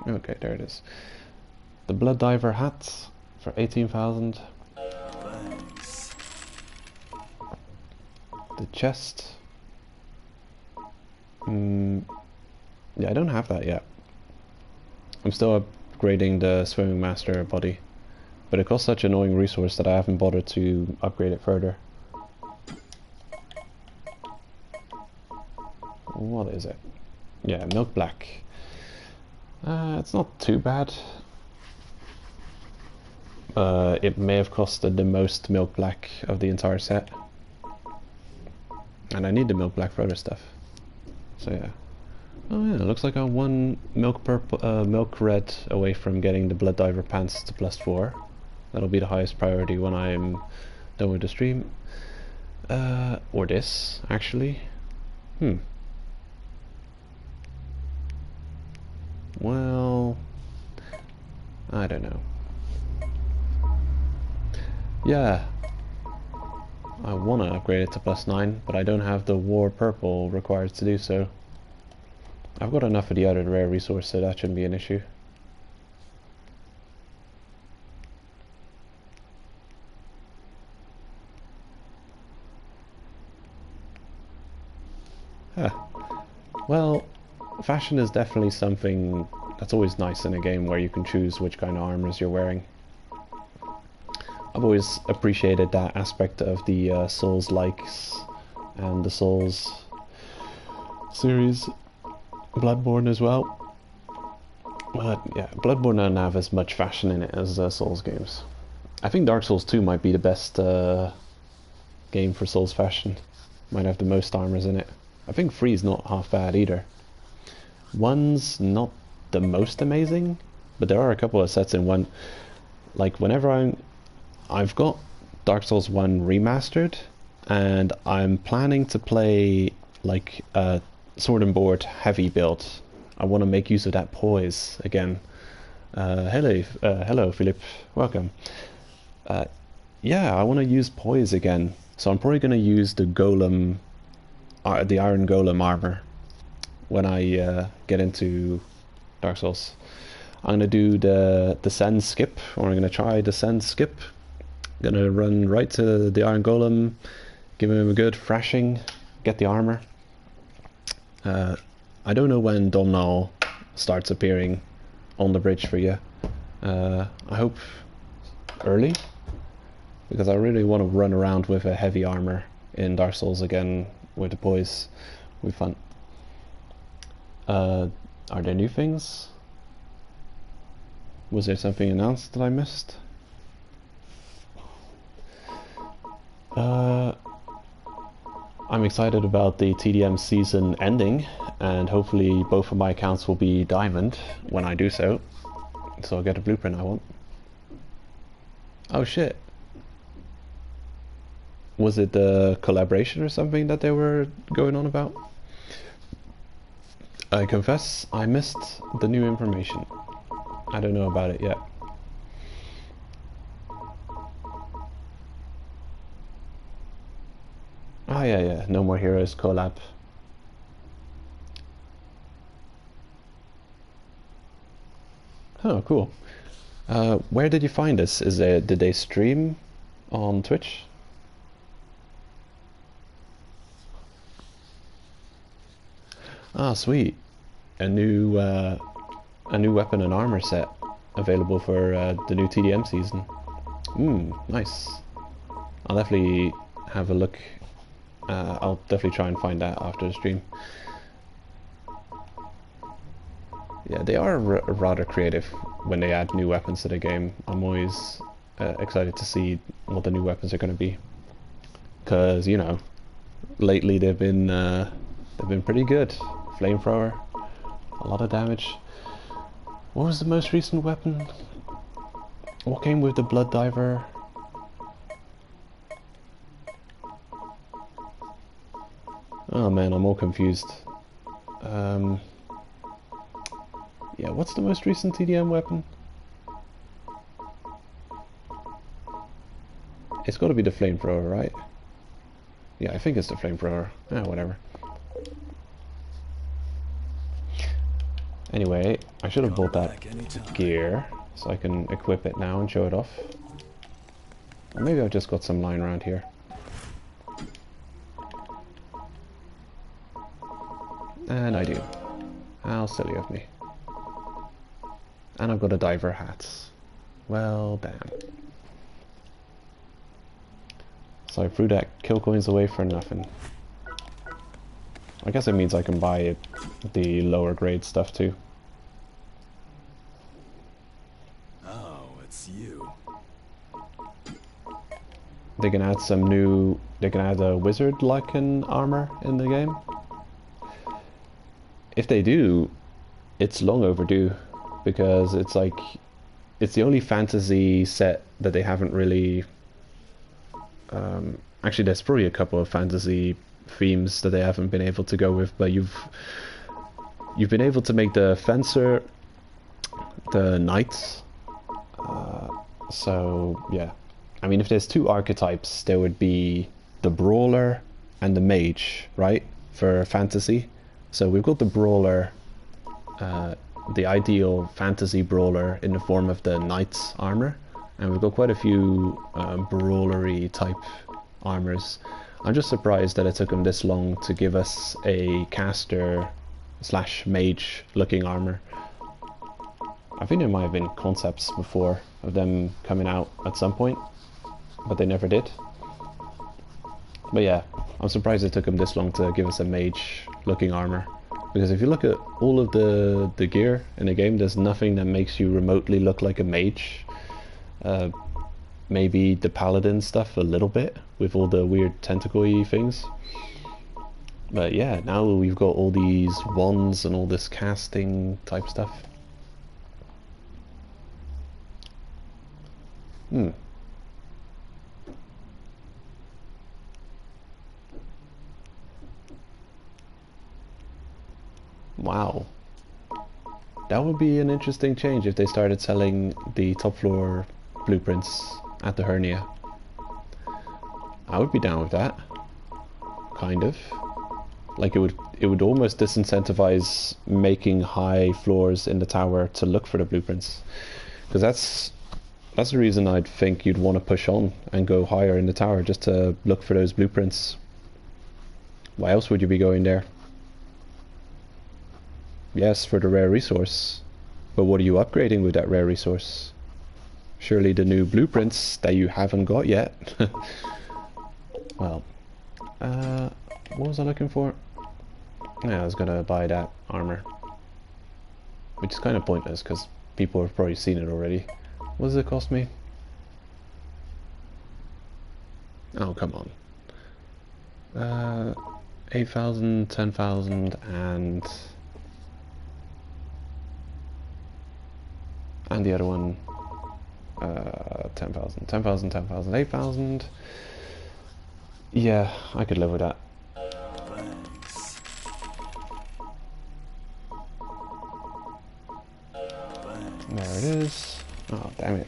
Okay, there it is. The blood diver hat for 18,000. The chest. Yeah, I don't have that yet. I'm still upgrading the swimming master body, but it costs such an annoying resource that I haven't bothered to upgrade it further. what is it? Yeah, milk black. It's not too bad. It may have costed the most milk black of the entire set. And I need the milk black for other stuff. So yeah. Oh yeah, looks like I'm one milk purple, milk red away from getting the Blood Diver pants to +4. That'll be the highest priority when I'm done with the stream. Or this, actually. Well, I don't know. Yeah, I want to upgrade it to +9, but I don't have the war purple required to do so. I've got enough of the other rare resource, so that shouldn't be an issue. Huh. Well, fashion is definitely something that's always nice in a game where you can choose which kind of armors you're wearing. I've always appreciated that aspect of the Souls-likes and the Souls series, Bloodborne as well. But yeah, Bloodborne doesn't have as much fashion in it as Souls games. I think Dark Souls 2 might be the best game for Souls fashion. Might have the most armors in it. I think 3 is not half bad either. 1's not the most amazing, but there are a couple of sets in 1. Like whenever I've got Dark Souls 1 remastered, and I'm planning to play like a sword and board heavy build. I want to make use of that poise again. Hello, Philip. Welcome. Yeah, I want to use poise again, so I'm probably going to use the golem, the iron golem armor when I get into Dark Souls. I'm going to do the descend skip, or I'm going to try descend skip. Gonna run right to the iron golem, give him a good thrashing, get the armor. I don't know when Domhnall starts appearing on the bridge for you. I hope early, because I really want to run around with a heavy armor in Dark Souls again with the poise. We've fun. Are there new things? Was there something announced that I missed? I'm excited about the TDM season ending, and hopefully both of my accounts will be diamond when I do so. So I'll get a blueprint I want. Oh shit. Was it the collaboration or something that they were going on about? I confess I missed the new information. I don't know about it yet. Oh yeah, No More Heroes collab. Oh, cool. Where did you find this? Did they stream on Twitch? Ah, sweet. A new weapon and armor set available for the new TDM season. Nice. I'll definitely have a look. I'll definitely try and find that after the stream. Yeah, they are rather creative when they add new weapons to the game. I'm always excited to see what the new weapons are going to be, because you know, lately they've been pretty good. Flamethrower, a lot of damage. What was the most recent weapon? What came with the Blood Diver? Oh man, I'm all confused. Yeah, what's the most recent TDM weapon? It's got to be the flamethrower, right? Yeah, I think it's the flamethrower. Whatever. Anyway, I should have bought that gear so I can equip it now and show it off. Or maybe I've just got some lying around here. And I do. How silly of me. And I've got a diver hat. Well, damn. So I threw that kill coins away for nothing. I guess it means I can buy the lower grade stuff too. Oh, it's you. They can add some new... They can add a wizard-like armor in the game. If they do, it's long overdue, because it's like... It's the only fantasy set that they haven't really... actually, there's probably a couple of fantasy themes that they haven't been able to go with, but you've been able to make the fencer, the knights. So yeah, I mean, if there's two archetypes, there would be the brawler and the mage, right, for fantasy. So we've got the brawler, the ideal fantasy brawler in the form of the knight's armor, and we've got quite a few brawlery type armors. I'm just surprised that it took them this long to give us a caster slash mage looking armor. I think there might have been concepts before of them coming out at some point, but they never did. But yeah, I'm surprised it took them this long to give us a mage looking armor. Because if you look at all of the gear in the game, there's nothing that makes you remotely look like a mage. Maybe the paladin stuff a little bit, with all the weird tentacle-y things. But yeah, now we've got all these wands and all this casting type stuff. Wow. That would be an interesting change if they started selling the top floor blueprints at the hernia. I would be down with that. Kind of. Like it would almost disincentivize making high floors in the tower to look for the blueprints. Because that's the reason I'd think you'd want to push on and go higher in the tower, just to look for those blueprints. Why else would you be going there? Yes, for the rare resource. But what are you upgrading with that rare resource? Surely the new blueprints that you haven't got yet. Well, what was I looking for? Yeah, I was gonna buy that armor. Which is kind of pointless, because people have probably seen it already. What does it cost me? Oh, come on. 8,000, 10,000, and the other one, 10,000, 10,000, 10,000, 8,000. Yeah, I could live with that. Thanks. There it is. Oh, damn it.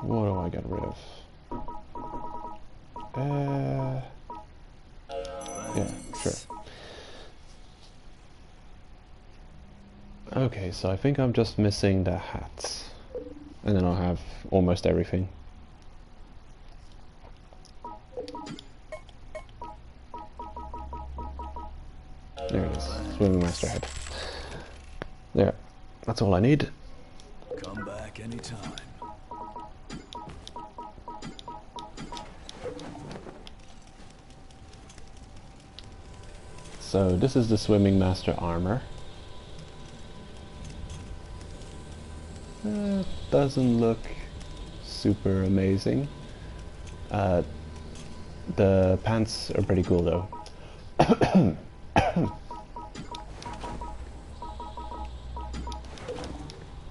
What do I get rid of? Yeah, sure. Okay, so I think I'm just missing the hats. And then I'll have almost everything. There it is. Swimming master head. There. That's all I need. Come back anytime. So this is the swimming master armor. Doesn't look super amazing. The pants are pretty cool though.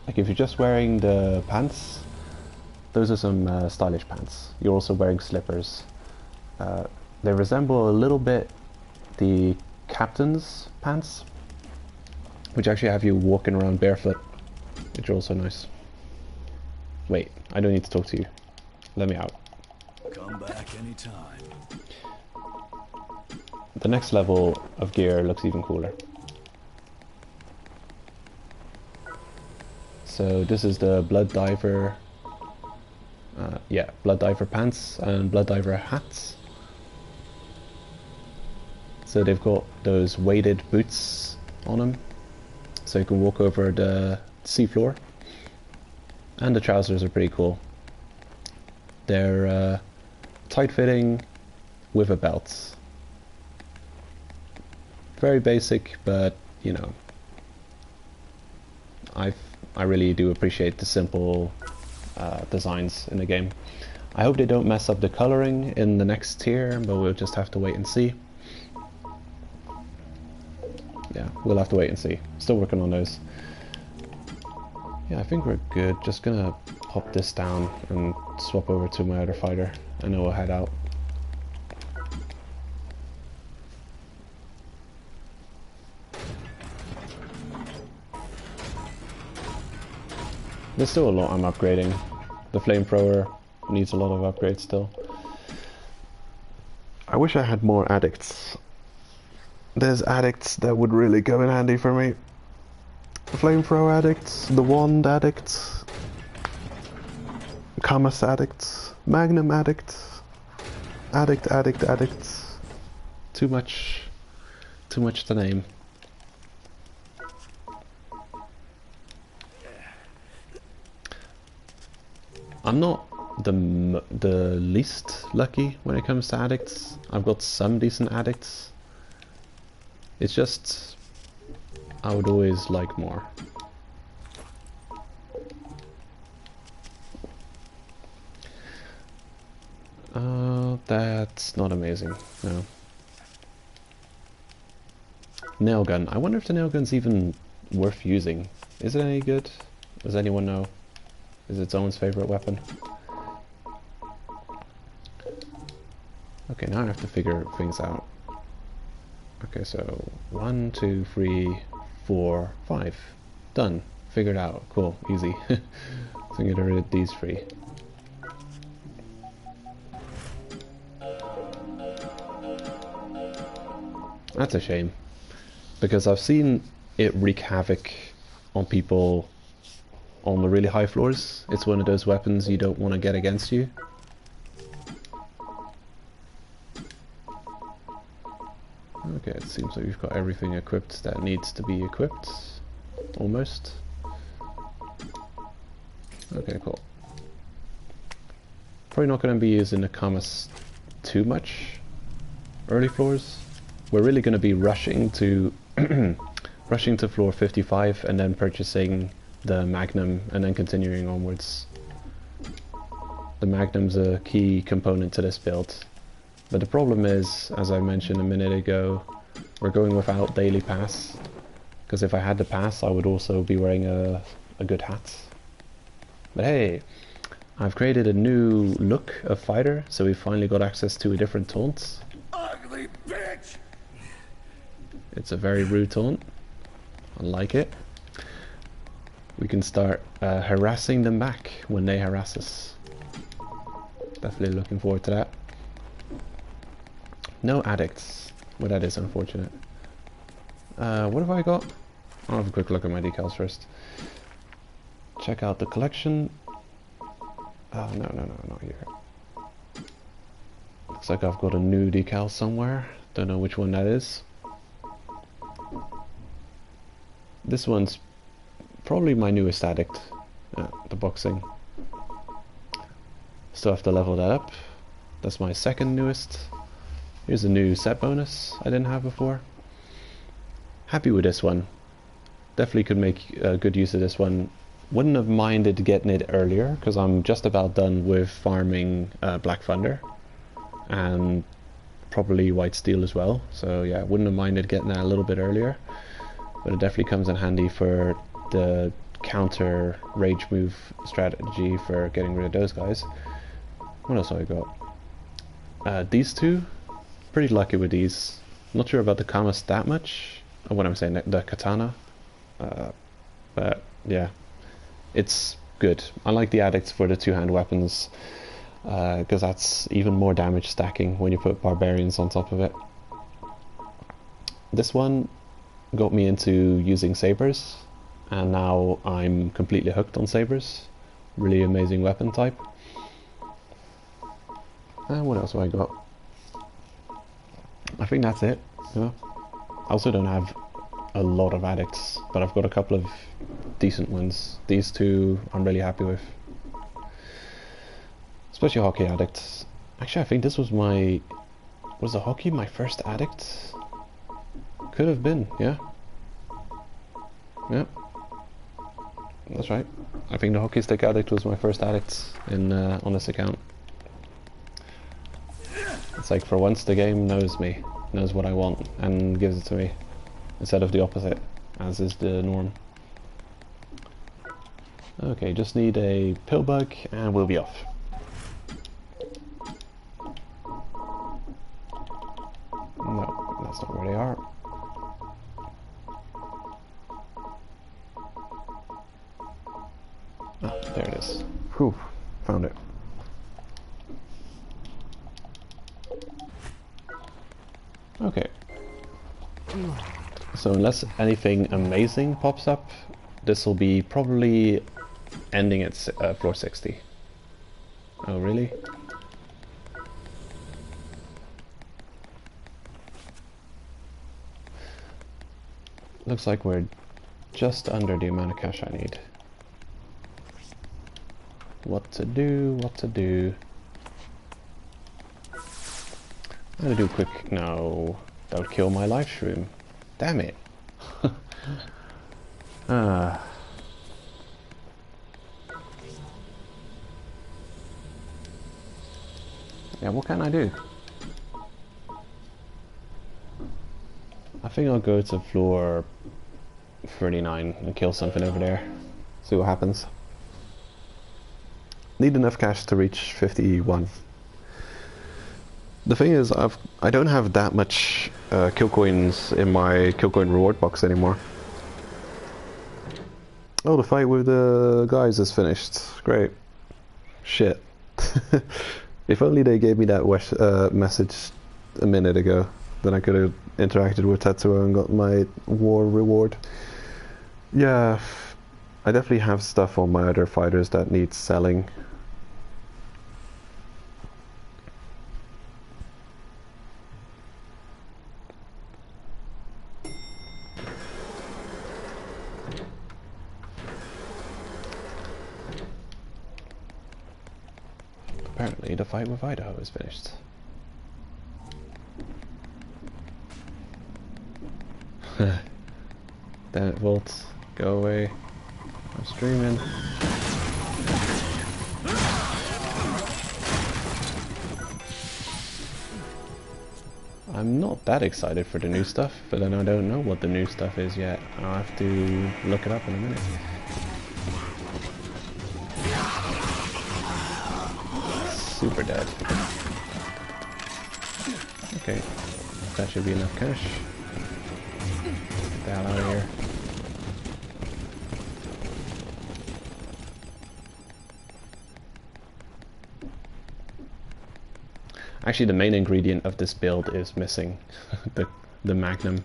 Like if you're just wearing the pants, those are some stylish pants. You're also wearing slippers. They resemble a little bit the captain's pants, which actually have you walking around barefoot, which are also nice. Wait, I don't need to talk to you. Let me out. Come back anytime. The next level of gear looks even cooler. So this is the Blood Diver, Blood Diver pants and Blood Diver hats. So they've got those weighted boots on them, so you can walk over the seafloor. And the trousers are pretty cool. They're tight-fitting, with a belt. Very basic, but you know, I really do appreciate the simple designs in the game. I hope they don't mess up the coloring in the next tier, but we'll just have to wait and see. Yeah, we'll have to wait and see. Still working on those. Yeah, I think we're good. Just gonna pop this down and swap over to my other fighter, and then we'll head out. There's still a lot I'm upgrading. The flamethrower needs a lot of upgrades still. I wish I had more addicts. There's addicts that would really go in handy for me. The flamethrower addicts, the wand addicts, Kamas addicts, Magnum addicts, addicts. Too much to name. I'm not the least lucky when it comes to addicts. I've got some decent addicts. It's just I would always like more. That's not amazing. No. Nail gun. I wonder if the nail gun's even worth using. Is it any good? Does anyone know? Is it Zone's favorite weapon? Okay, now I have to figure things out. Okay, so 1, 2, 3, 4, 5. Done. Figured out. Cool. Easy. So I'm gonna get rid of these 3. That's a shame. Because I've seen it wreak havoc on people on the really high floors. It's one of those weapons you don't want to get against you. Okay, it seems like we've got everything equipped that needs to be equipped. Almost. Okay, cool. Probably not going to be using the Kamas too much early floors. We're really going to be rushing to rushing to floor 55 and then purchasing the Magnum and then continuing onwards. The Magnum's a key component to this build. But the problem is, as I mentioned a minute ago, we're going without daily pass. Because if I had the pass, I would also be wearing a good hat. But hey, I've created a new look of fighter, so we finally got access to a different taunt. Ugly bitch! It's a very rude taunt. I like it. We can start harassing them back when they harass us. Definitely looking forward to that. No addicts. Well, that is unfortunate. What have I got? I'll have a quick look at my decals first. Check out the collection. Oh, no, not here. Looks like I've got a new decal somewhere. Don't know which one that is. This one's probably my newest addict. The boxing. Still have to level that up. That's my second newest. Here's a new set bonus I didn't have before. Happy with this one. Definitely could make good use of this one. Wouldn't have minded getting it earlier because I'm just about done with farming Black Thunder and probably White Steel as well. So yeah, wouldn't have minded getting that a little bit earlier. But it definitely comes in handy for the counter rage move strategy for getting rid of those guys. What else have I got? These two. Pretty lucky with these. Not sure about the Kamas that much. Or what I'm saying, the Katana. But yeah, it's good. I like the addicts for the two-hand weapons because that's even more damage stacking when you put barbarians on top of it. This one got me into using sabers, and now I'm completely hooked on sabers. Really amazing weapon type. And what else have I got? I think that's it. Yeah. I also don't have a lot of addicts, but I've got a couple of decent ones. These two I'm really happy with. Especially hockey addicts. Actually, I think this was my Was the hockey my first addict? Could have been, yeah. Yeah. That's right. I think the hockey stick addict was my first addict in on this account. It's like for once the game knows me, knows what I want, and gives it to me, instead of the opposite, as is the norm. Okay, just need a pill bug and we'll be off. No, that's not where they are. Ah, there it is. Whew, found it. Okay. So unless anything amazing pops up, this will be probably ending at floor 60. Oh, really? Looks like we're just under the amount of cash I need. What to do, what to do. I'm gonna do a quick... No, that would kill my life shroom. Damn it. Ah. Yeah, what can I do? I think I'll go to floor 39 and kill something over there. See what happens. Need enough cash to reach 51. The thing is, I don't have that much kill coins in my kill coin reward box anymore. Oh, the fight with the guys is finished. Great. Shit. If only they gave me that message a minute ago, then I could have interacted with Tetsuo and got my war reward. Yeah, I definitely have stuff on my other fighters that needs selling. Apparently the fight with Idaho is finished. Damn it, Volt. Go away. I'm streaming. I'm not that excited for the new stuff, but then I don't know what the new stuff is yet. I'll have to look it up in a minute. Super dead. Okay, that should be enough cash. Get the hell out of here. Actually, the main ingredient of this build is missing. the Magnum.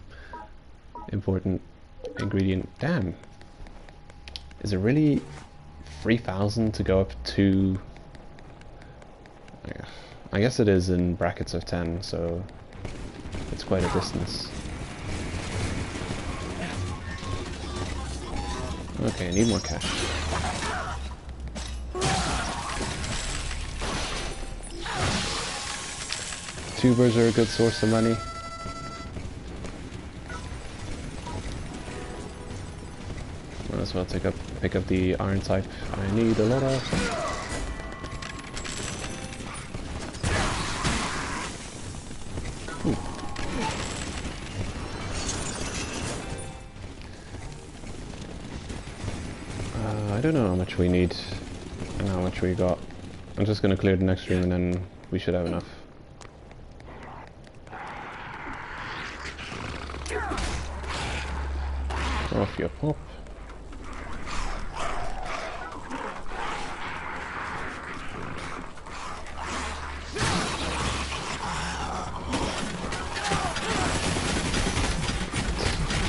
Important ingredient. Damn. Is it really 3,000 to go up to... I guess it is in brackets of 10, so it's quite a distance. Okay, I need more cash. Tubers are a good source of money. Might as well pick up the iron type. I need a lot of. I don't know how much we need and how much we got. I'm just gonna clear the next room and then we should have enough. Off your pop.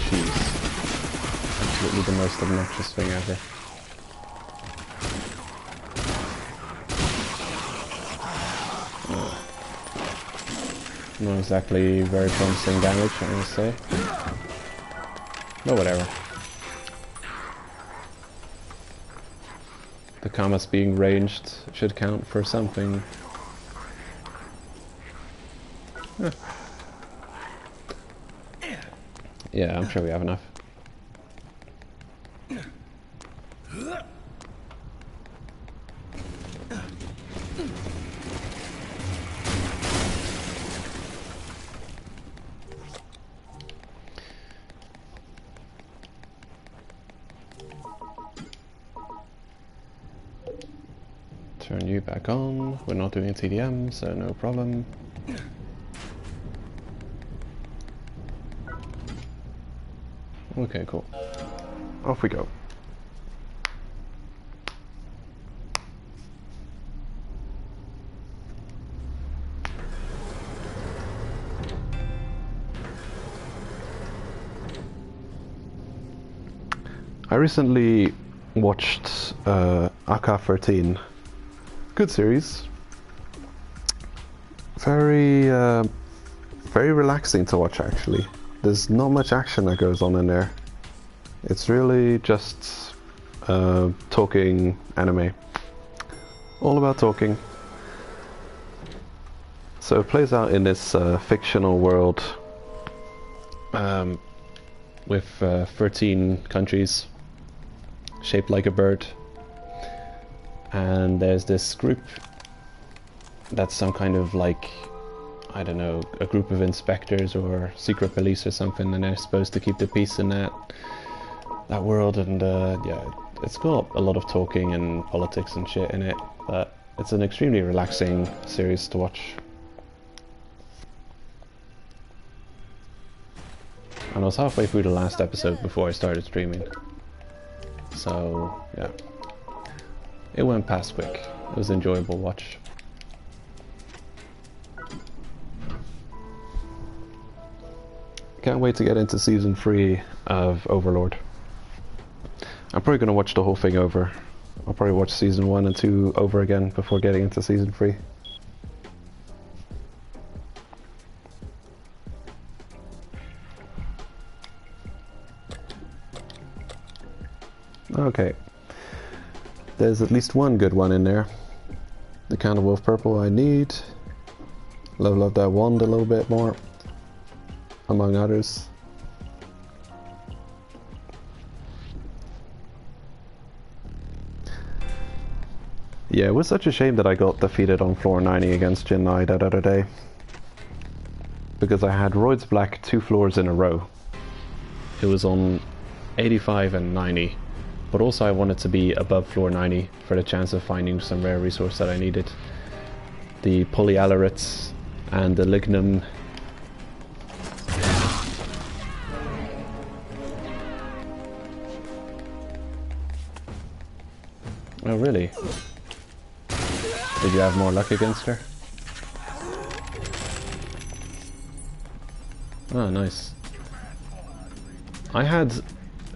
Jeez. Absolutely the most obnoxious thing ever. Not exactly very promising damage, I must say. But whatever. The comets being ranged should count for something. Yeah, I'm sure we have enough. Turn you back on. We're not doing TDM, so no problem. Okay, cool. Off we go. I recently watched AK-13. Good series. Very relaxing to watch, actually. There's not much action that goes on in there. It's really just talking anime. All about talking. So it plays out in this fictional world with 13 countries shaped like a bird. And there's this group that's some kind of like, I don't know, a group of inspectors or secret police or something, and they're supposed to keep the peace in that world. And yeah, it's got a lot of talking and politics and shit in it, but it's an extremely relaxing series to watch. And I was halfway through the last episode before I started streaming, so yeah, it went past quick. It was an enjoyable watch. Can't wait to get into season 3 of Overlord. I'm probably going to watch the whole thing over. I'll probably watch season 1 and 2 over again before getting into season 3. Okay. There's at least one good one in there. The Candle Wolf Purple I need. Level up that wand a little bit more, among others. Yeah, it was such a shame that I got defeated on floor 90 against Jinnai that other day. Because I had Royd's Black 2 floors in a row. It was on 85 and 90. But also I wanted to be above floor 90 for the chance of finding some rare resource that I needed. The polyalerites and the lignum. Oh really? Did you have more luck against her? Oh nice.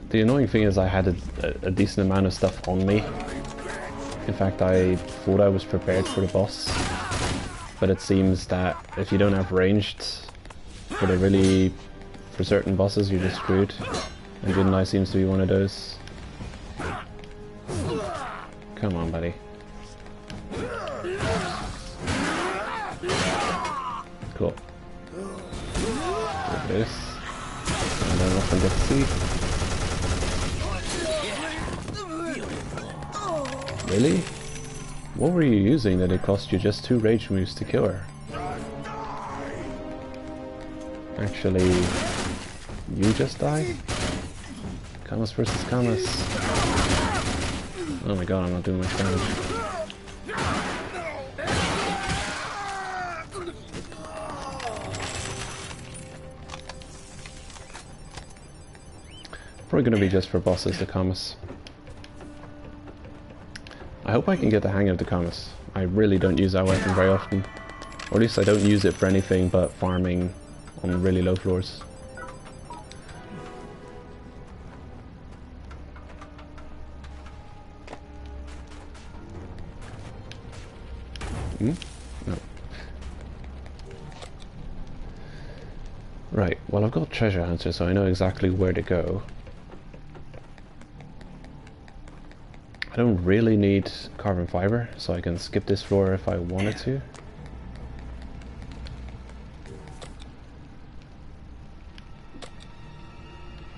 The annoying thing is I had a decent amount of stuff on me. In fact, I thought I was prepared for the boss, but it seems that if you don't have ranged for certain bosses, you're just screwed. And Jinnai seems to be one of those. Come on, buddy. Cool. Do this. And then up and get to see. Really? What were you using that it cost you just 2 rage moves to kill her? Actually, you just die? Camus versus Camus. Oh my god, I'm not doing much damage. Probably gonna be just for bosses, the Camus. I hope I can get the hang of the Camus. I really don't use that weapon very often. Or at least I don't use it for anything but farming on really low floors. No. Right, well I've got Treasure Hunter, so I know exactly where to go. I don't really need carbon fiber, so I can skip this floor if I wanted to.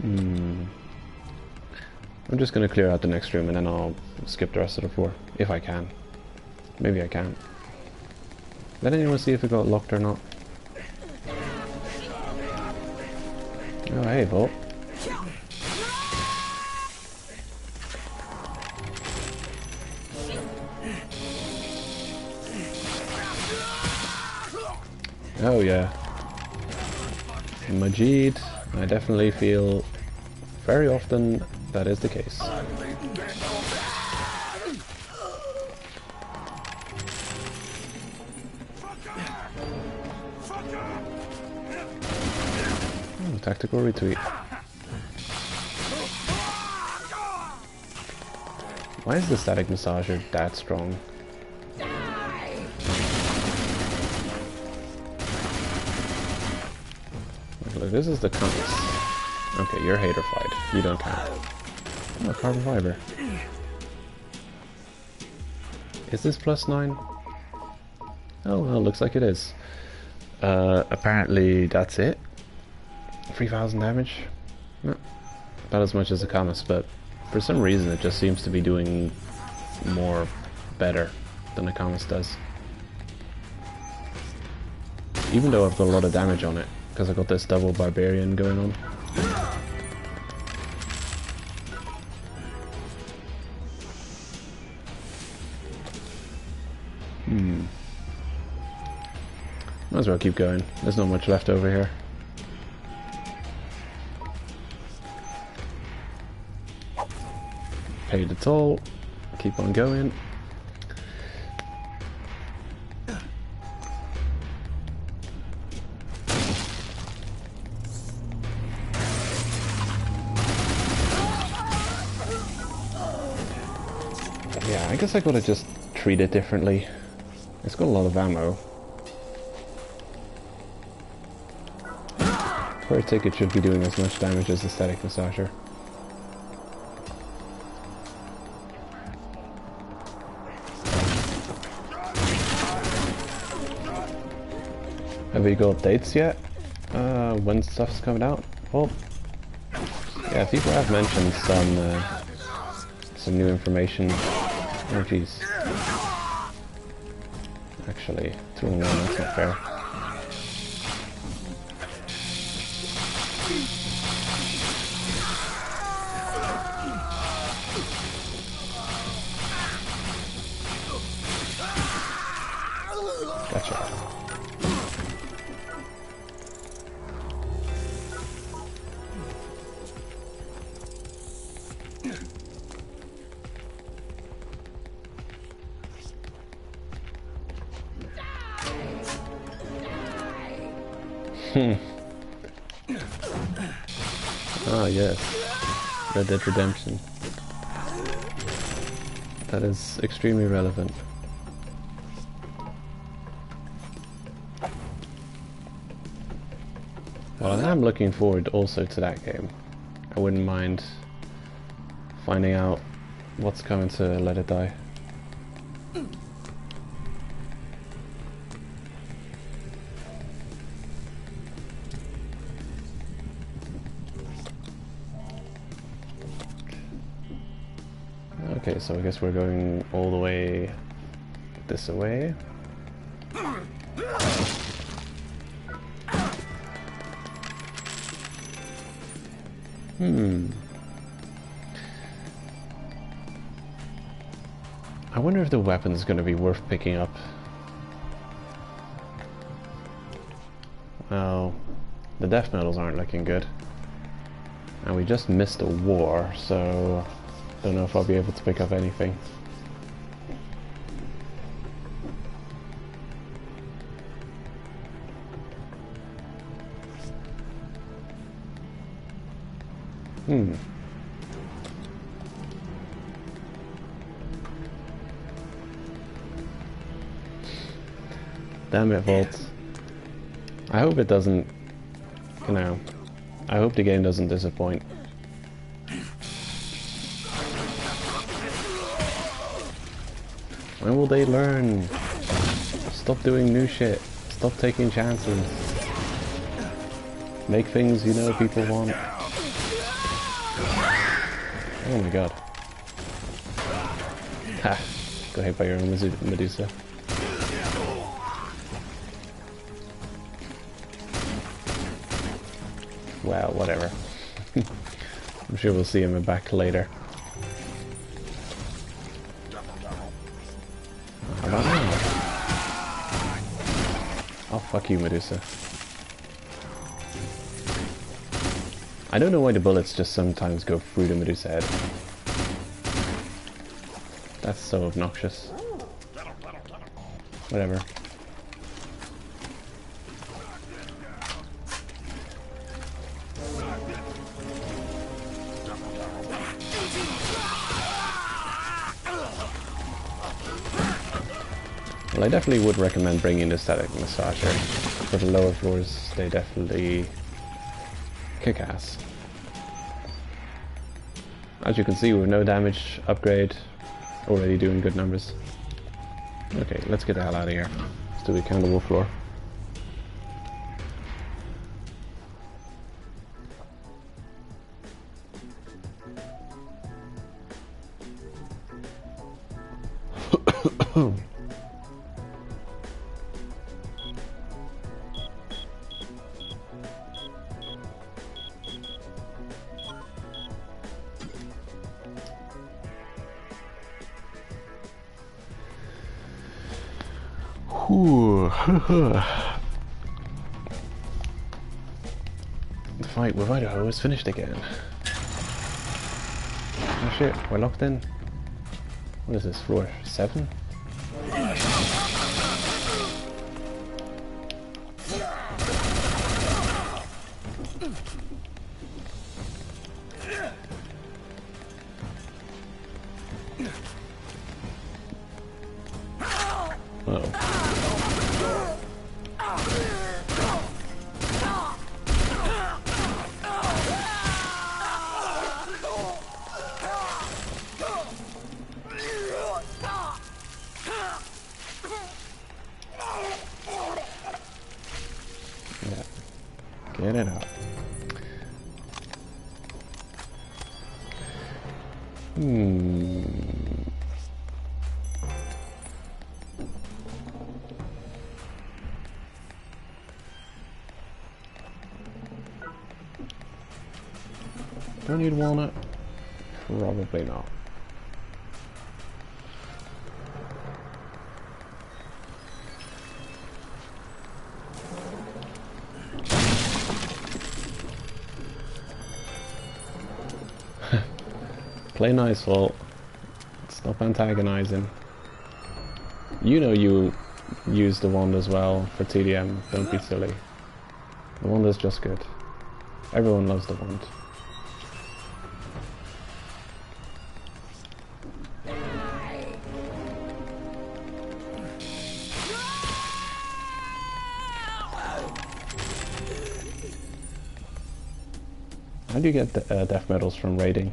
Hmm. I'm just gonna clear out the next room and then I'll skip the rest of the floor. If I can. Maybe I can't. Let anyone see if it got locked or not. Oh, hey, Bolt. Oh, yeah. Majid, I definitely feel very often that is the case. Oh, tactical retweet. Why is the static massager that strong? Look, this is the compass. Okay, you're haterfied. You don't count. Oh, carbon fiber. Is this +9? Oh, well, looks like it is. Apparently that's it. 3,000 damage. No, not as much as the compass, but for some reason it just seems to be doing more better than the compass does. Even though I've got a lot of damage on it, because I've got this double barbarian going on. Might as well keep going. There's not much left over here. Pay the toll. Keep on going. Yeah, I guess I gotta just treat it differently. It's got a lot of ammo. For a ticket should be doing as much damage as the static massager. Have we got dates yet? When stuff's coming out? Well, yeah, people have mentioned some new information. Oh jeez. Actually, 2 in 1, that's not fair. Gotcha. Ah, yes. Red Dead Redemption. That is extremely relevant. Well, I am looking forward also to that game. I wouldn't mind finding out what's coming to Let It Die. Okay, so I guess we're going all the way this way. I wonder if the weapon's going to be worth picking up. Well, the death medals aren't looking good. And we just missed a war, so don't know if I'll be able to pick up anything. Damn it, Vault. I hope it doesn't, you know, I hope the game doesn't disappoint. When will they learn? Stop doing new shit. Stop taking chances. Make things you know people want. Oh my god. Ha! Got hit by your own Medusa. Well, whatever. I'm sure we'll see him back later. How about now? Oh, fuck you, Medusa. I don't know why the bullets just sometimes go through the Medusa head. That's so obnoxious. Whatever. Well, I definitely would recommend bringing the static massager. For the lower floors, they definitely kick ass. As you can see, with no damage upgrade, already doing good numbers. Okay, let's get the hell out of here. Let's do the accountable floor. The fight with Idaho is finished again. Oh shit, we're locked in. What is this, floor 7? Get it out. Do I need walnut? Probably not. Play nice, Walt. Stop antagonizing. You know you use the wand as well for TDM. Don't be silly. The wand is just good. Everyone loves the wand. How do you get death medals from raiding?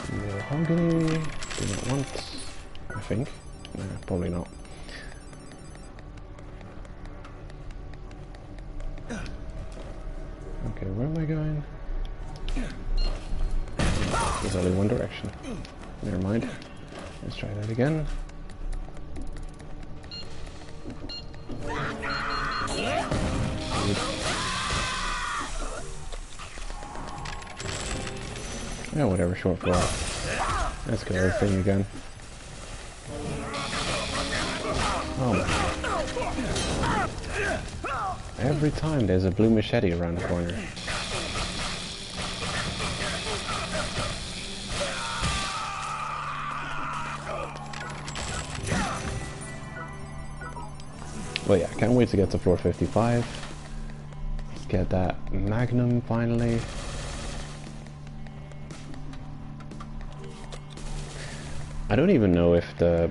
Mahogany, do not want, I think. No, probably not. Okay, where am I going? There's only one direction. Never mind. Let's try that again. Yeah, whatever, short floor. Let's go everything again. Oh my god. Every time there's a blue machete around the corner. Well, yeah, can't wait to get to floor 55. Get that Magnum finally. I don't even know if the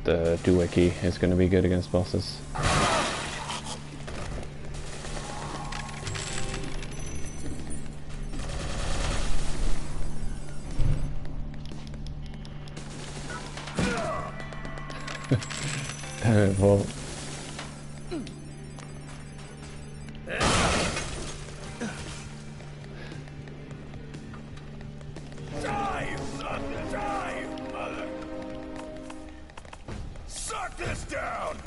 Doohickey is going to be good against bosses. Well, Die, you son! Die, you mother! Suck this down!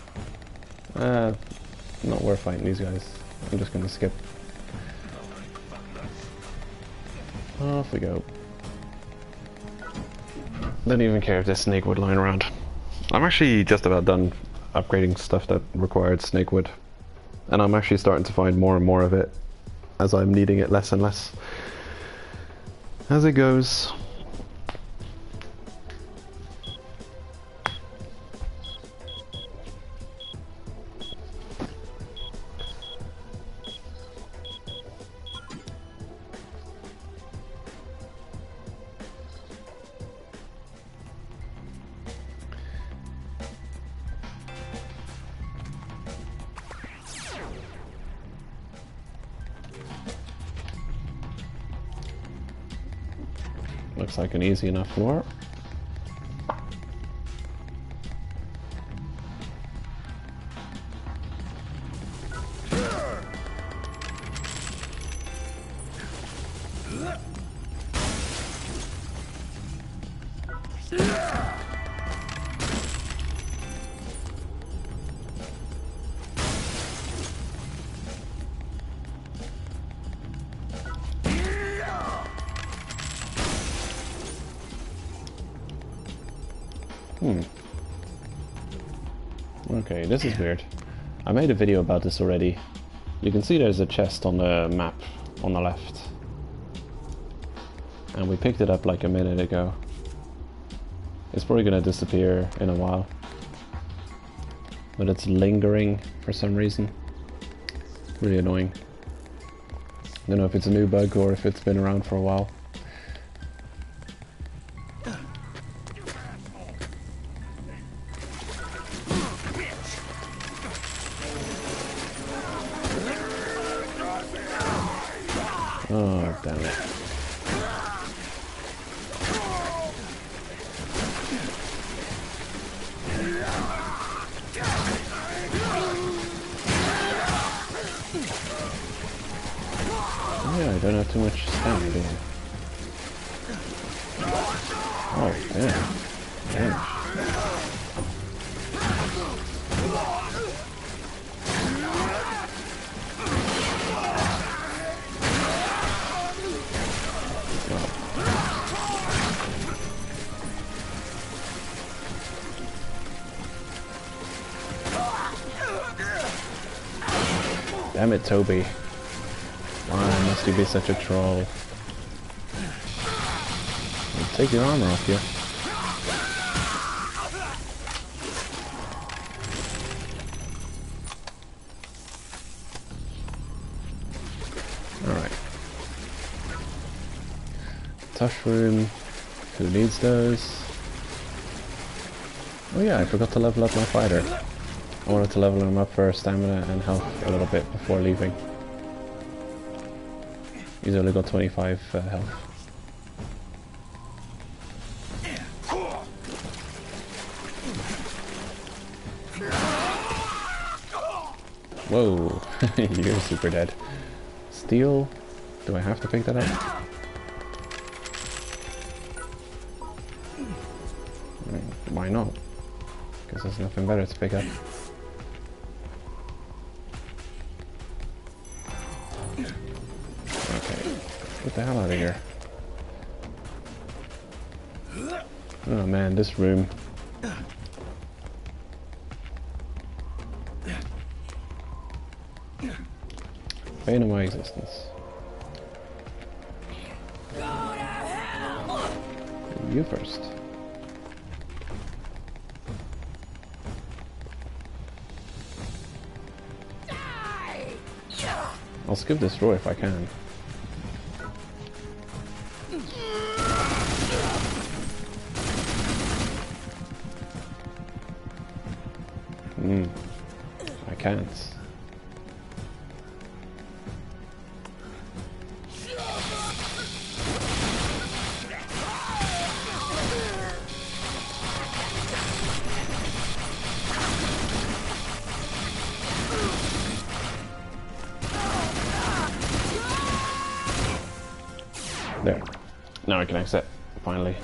not worth fighting these guys. I'm just gonna skip. Off we go. Don't even care if there's snakewood lying around. I'm actually just about done upgrading stuff that required snakewood. And I'm actually starting to find more and more of it as I'm needing it less and less as it goes. Looks like an easy enough floor. Okay, this is weird. I made a video about this already. You can see there's a chest on the map on the left. And we picked it up like a minute ago. It's probably gonna disappear in a while. But it's lingering for some reason. Really annoying. I don't know if it's a new bug or if it's been around for a while. Oh, damn it. Oh yeah, I don't have too much stamina, do I? Oh, damn. Damn. Damn it, Toby. Why must you be such a troll? I'll take your armor off you. Alright. Tush room. Who needs those? Oh yeah, I forgot to level up my fighter. I wanted to level him up for stamina and health a little bit before leaving. He's only got 25 health. Whoa, you're super dead. Steel? Do I have to pick that up? Why not? Because there's nothing better to pick up. Get the hell out of here. Oh man, this room. Bane of my existence. You first. I'll skip this door if I can. I can't. There. Now I can exit, finally.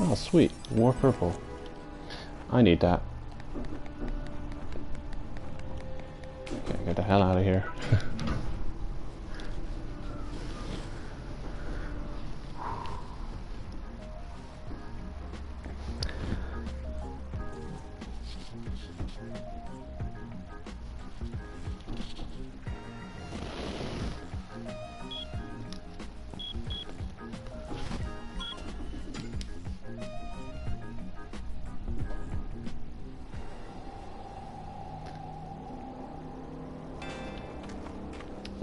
Oh, sweet. More purple. I need that. Okay, get the hell out of here.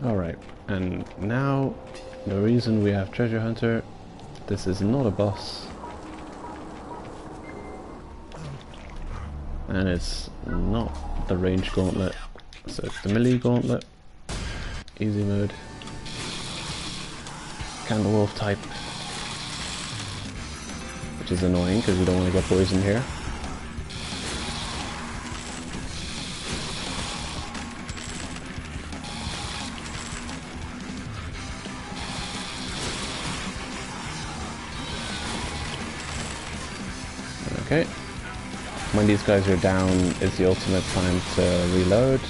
Alright, and now the reason we have Treasure Hunter, this is not a boss. And it's not the range gauntlet, so it's the melee gauntlet, easy mode, Candle Wolf type, which is annoying because you don't want to get poisoned here. Okay, when these guys are down is the ultimate time to reload.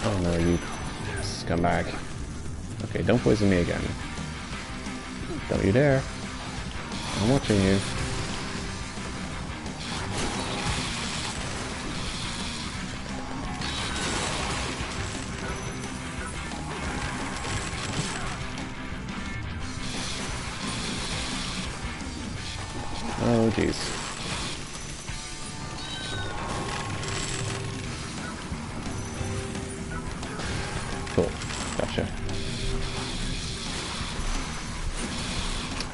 Oh no, you scumbag. Okay, don't poison me again. Don't you dare. I'm watching you. Oh jeez. Cool. Gotcha.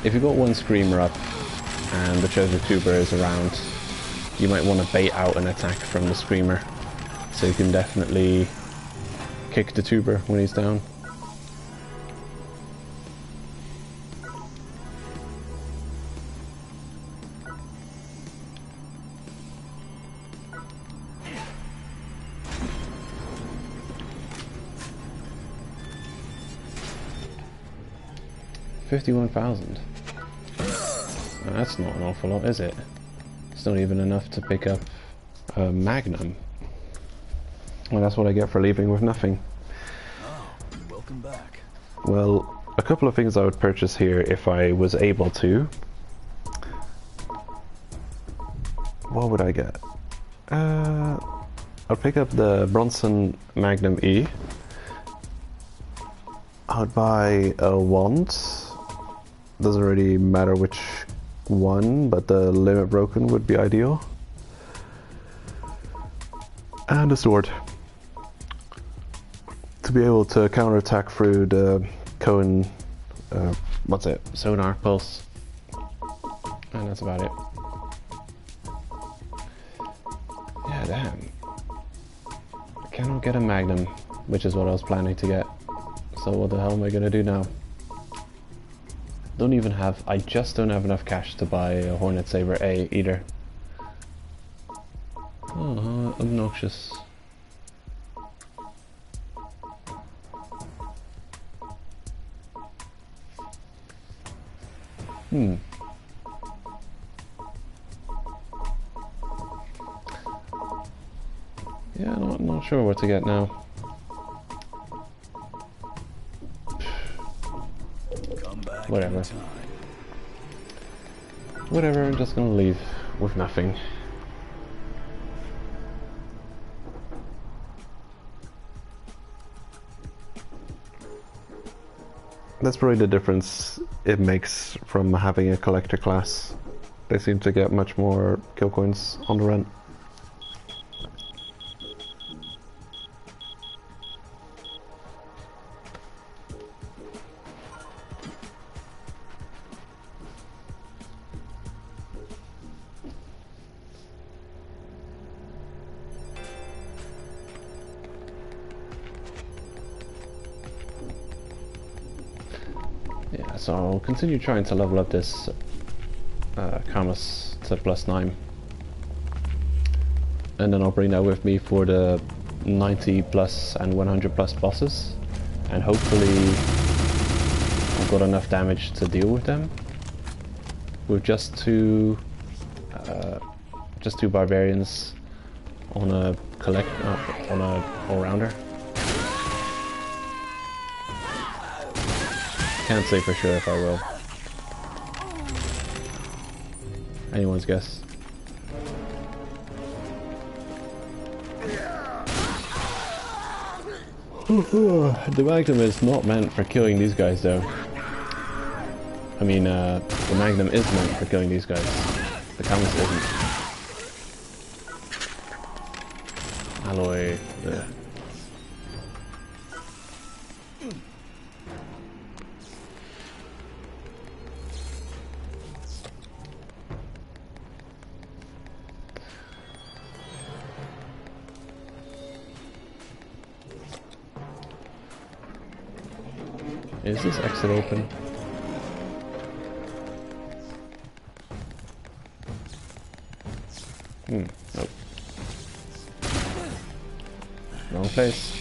If you've got one screamer up and the treasure tuber is around, you might want to bait out an attack from the screamer so you can definitely kick the tuber when he's down. $51,000. That's not an awful lot, is it? It's not even enough to pick up a Magnum. Well, that's what I get for leaving with nothing. Oh, welcome back. Well, a couple of things I would purchase here if I was able to. What would I get? I'll pick up the Bronson Magnum E. I would buy a wand. Doesn't really matter which one, but the limit broken would be ideal. And a sword. To be able to counterattack through the Cohen, what's it? Sonar pulse. And that's about it. Yeah, damn. I cannot get a Magnum, which is what I was planning to get. So what the hell am I gonna do now? I just don't have enough cash to buy a Hornet Saber A either. Oh, obnoxious. Yeah, not sure what to get now. Whatever. Whatever, I'm just gonna leave with nothing. That's probably the difference it makes from having a collector class. They seem to get much more kill coins on the run. Yeah, so I'll continue trying to level up this Camus to +9. and then I'll bring that with me for the 90 plus and 100 plus bosses, and hopefully I've got enough damage to deal with them with just two barbarians on a on a all-rounder. Can't say for sure if I will. Anyone's guess. The Magnum is not meant for killing these guys though. I mean, the Magnum is meant for killing these guys. The Camus isn't. Alloy. Ugh. Is this exit open? Nope. Wrong place.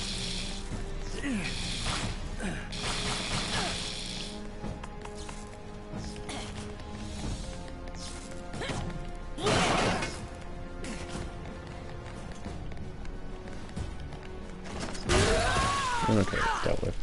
Okay, dealt with.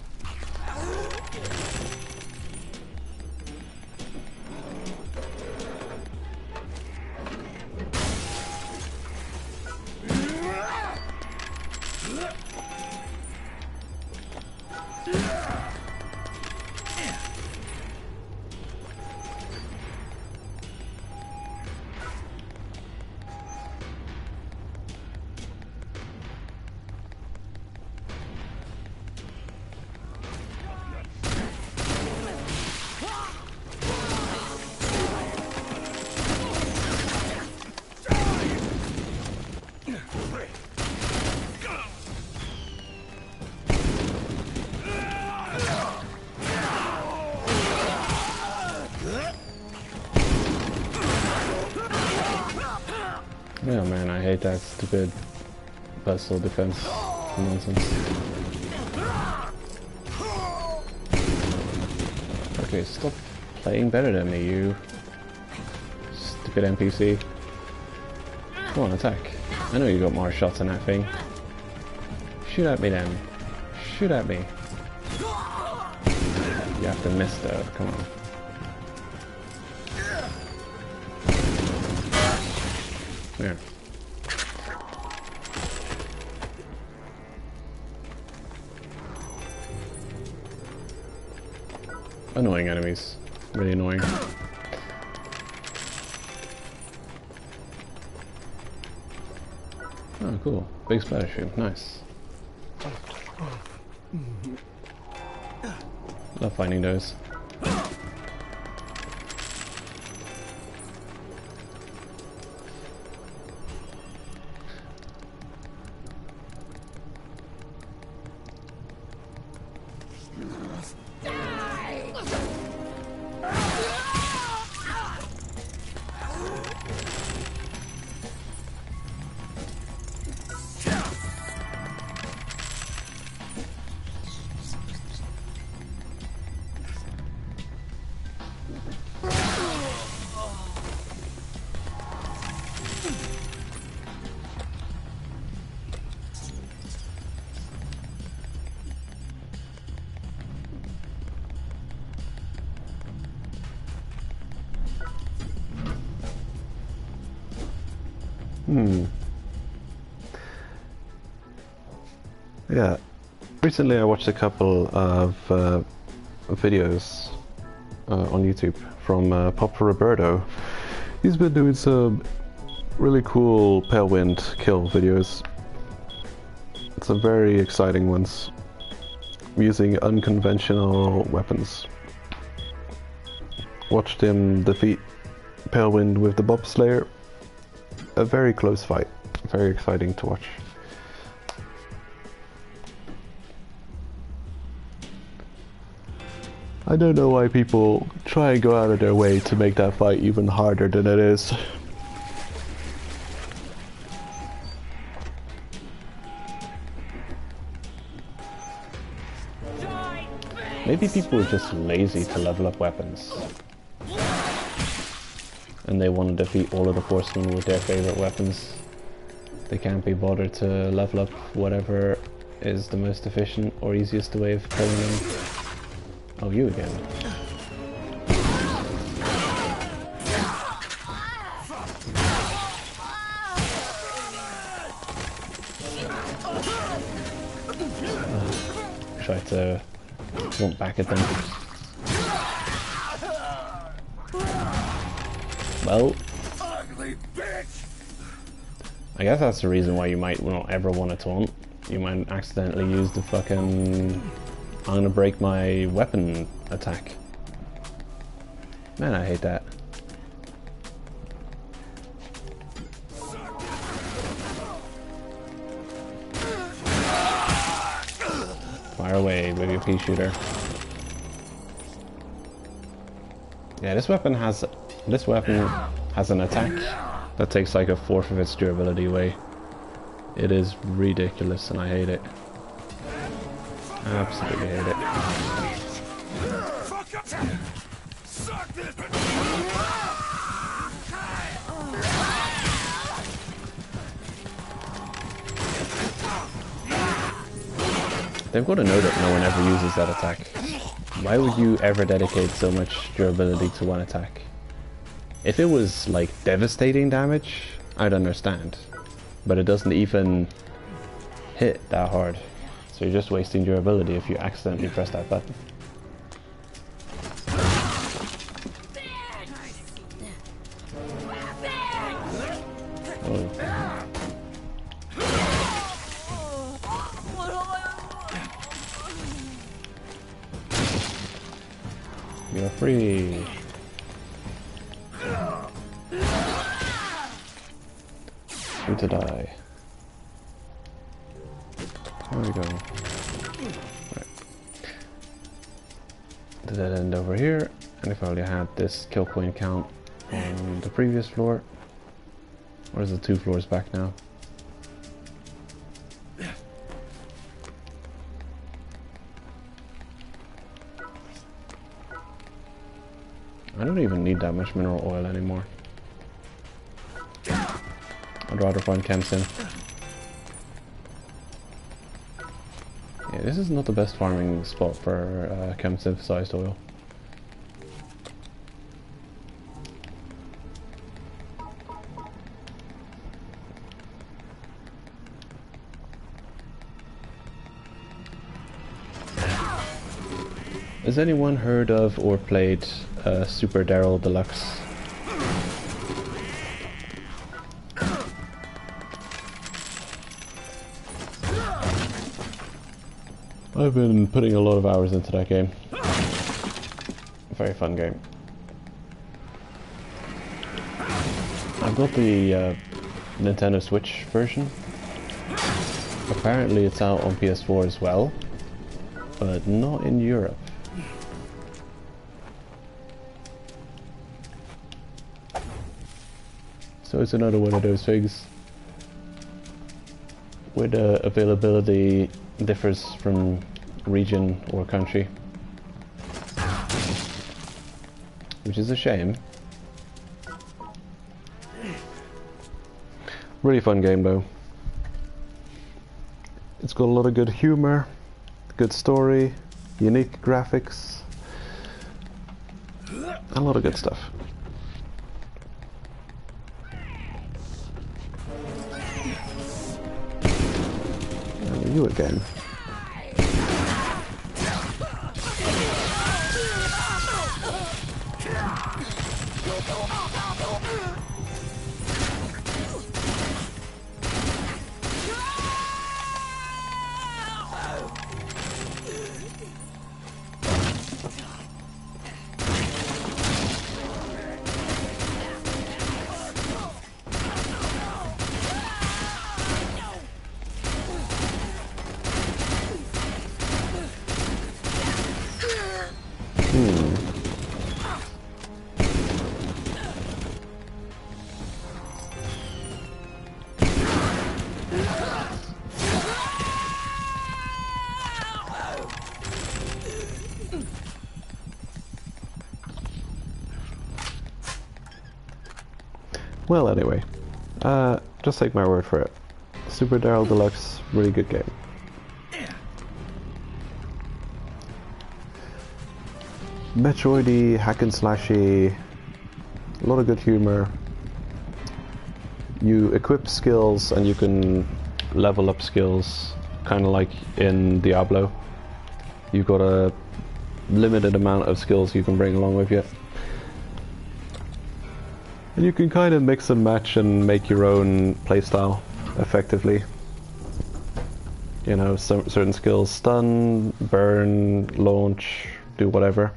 Oh man, I hate that stupid vessel defense nonsense. Okay, stop playing better than me, you stupid NPC. Come on, attack. I know you got more shots than that thing. Shoot at me then. Shoot at me. You have to miss though, come on. There. Annoying enemies. Really annoying. Oh, cool. Big splatter shoe. Nice. Love finding those. Yeah. Recently I watched a couple of videos on YouTube from Papa Roberto. He's been doing some really cool Pale Wind kill videos. Some very exciting ones, using unconventional weapons. Watched him defeat Pale Wind with the Bobslayer. A very close fight. Very exciting to watch. I don't know why people try and go out of their way to make that fight even harder than it is. Maybe people are just lazy to level up weapons. And they want to defeat all of the horsemen with their favorite weapons. They can't be bothered to level up whatever is the most efficient or easiest way of killing them. Oh, you again. Try to jump back at them. Well, I guess that's the reason why you might not ever want to taunt. You might accidentally use the fucking I'm gonna break my weapon attack. Man, I hate that. Fire away with your pea shooter. Yeah, this weapon has an attack that takes like a fourth of its durability away. It is ridiculous and I hate it. I absolutely hate it. They've got to know that no one ever uses that attack. Why would you ever dedicate so much durability to one attack? If it was like devastating damage, I'd understand. But it doesn't even hit that hard. So you're just wasting durability if you accidentally press that button. Oh. You're free. Free to die. There we go. Right. The dead end over here, and if I only had this kill point count on the previous floor. Or is it 2 floors back now? I don't even need that much mineral oil anymore. I'd rather find Kempson. Yeah, this is not the best farming spot for chem-synthesized oil. Has anyone heard of or played Super Daryl Deluxe? I've been putting a lot of hours into that game. Very fun game. I've got the Nintendo Switch version. Apparently it's out on PS4 as well, but not in Europe. So it's another one of those things where the availability differs from region or country, which is a shame. Really fun game though. It's got a lot of good humor, good story, unique graphics, a lot of good stuff. And you again. Well, anyway, just take my word for it. Super Daryl Deluxe, really good game. Metroidy, hack and slashy, a lot of good humor. You equip skills and you can level up skills, kind of like in Diablo. You've got a limited amount of skills you can bring along with you. And you can kind of mix and match and make your own playstyle effectively. You know, certain skills: stun, burn, launch, do whatever.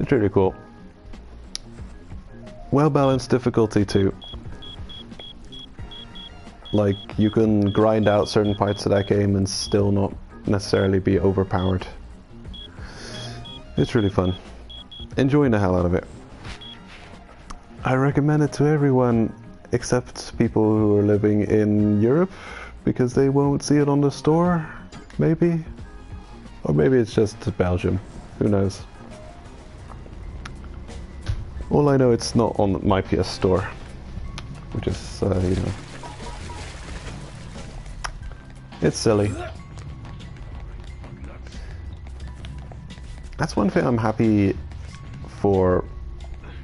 It's really cool. Well balanced difficulty too. Like, you can grind out certain parts of that game and still not necessarily be overpowered. It's really fun. Enjoying the hell out of it. I recommend it to everyone except people who are living in Europe, because they won't see it on the store, maybe? Or maybe it's just Belgium, who knows? All I know, it's not on my PS Store, which is, you know, it's silly. That's one thing I'm happy for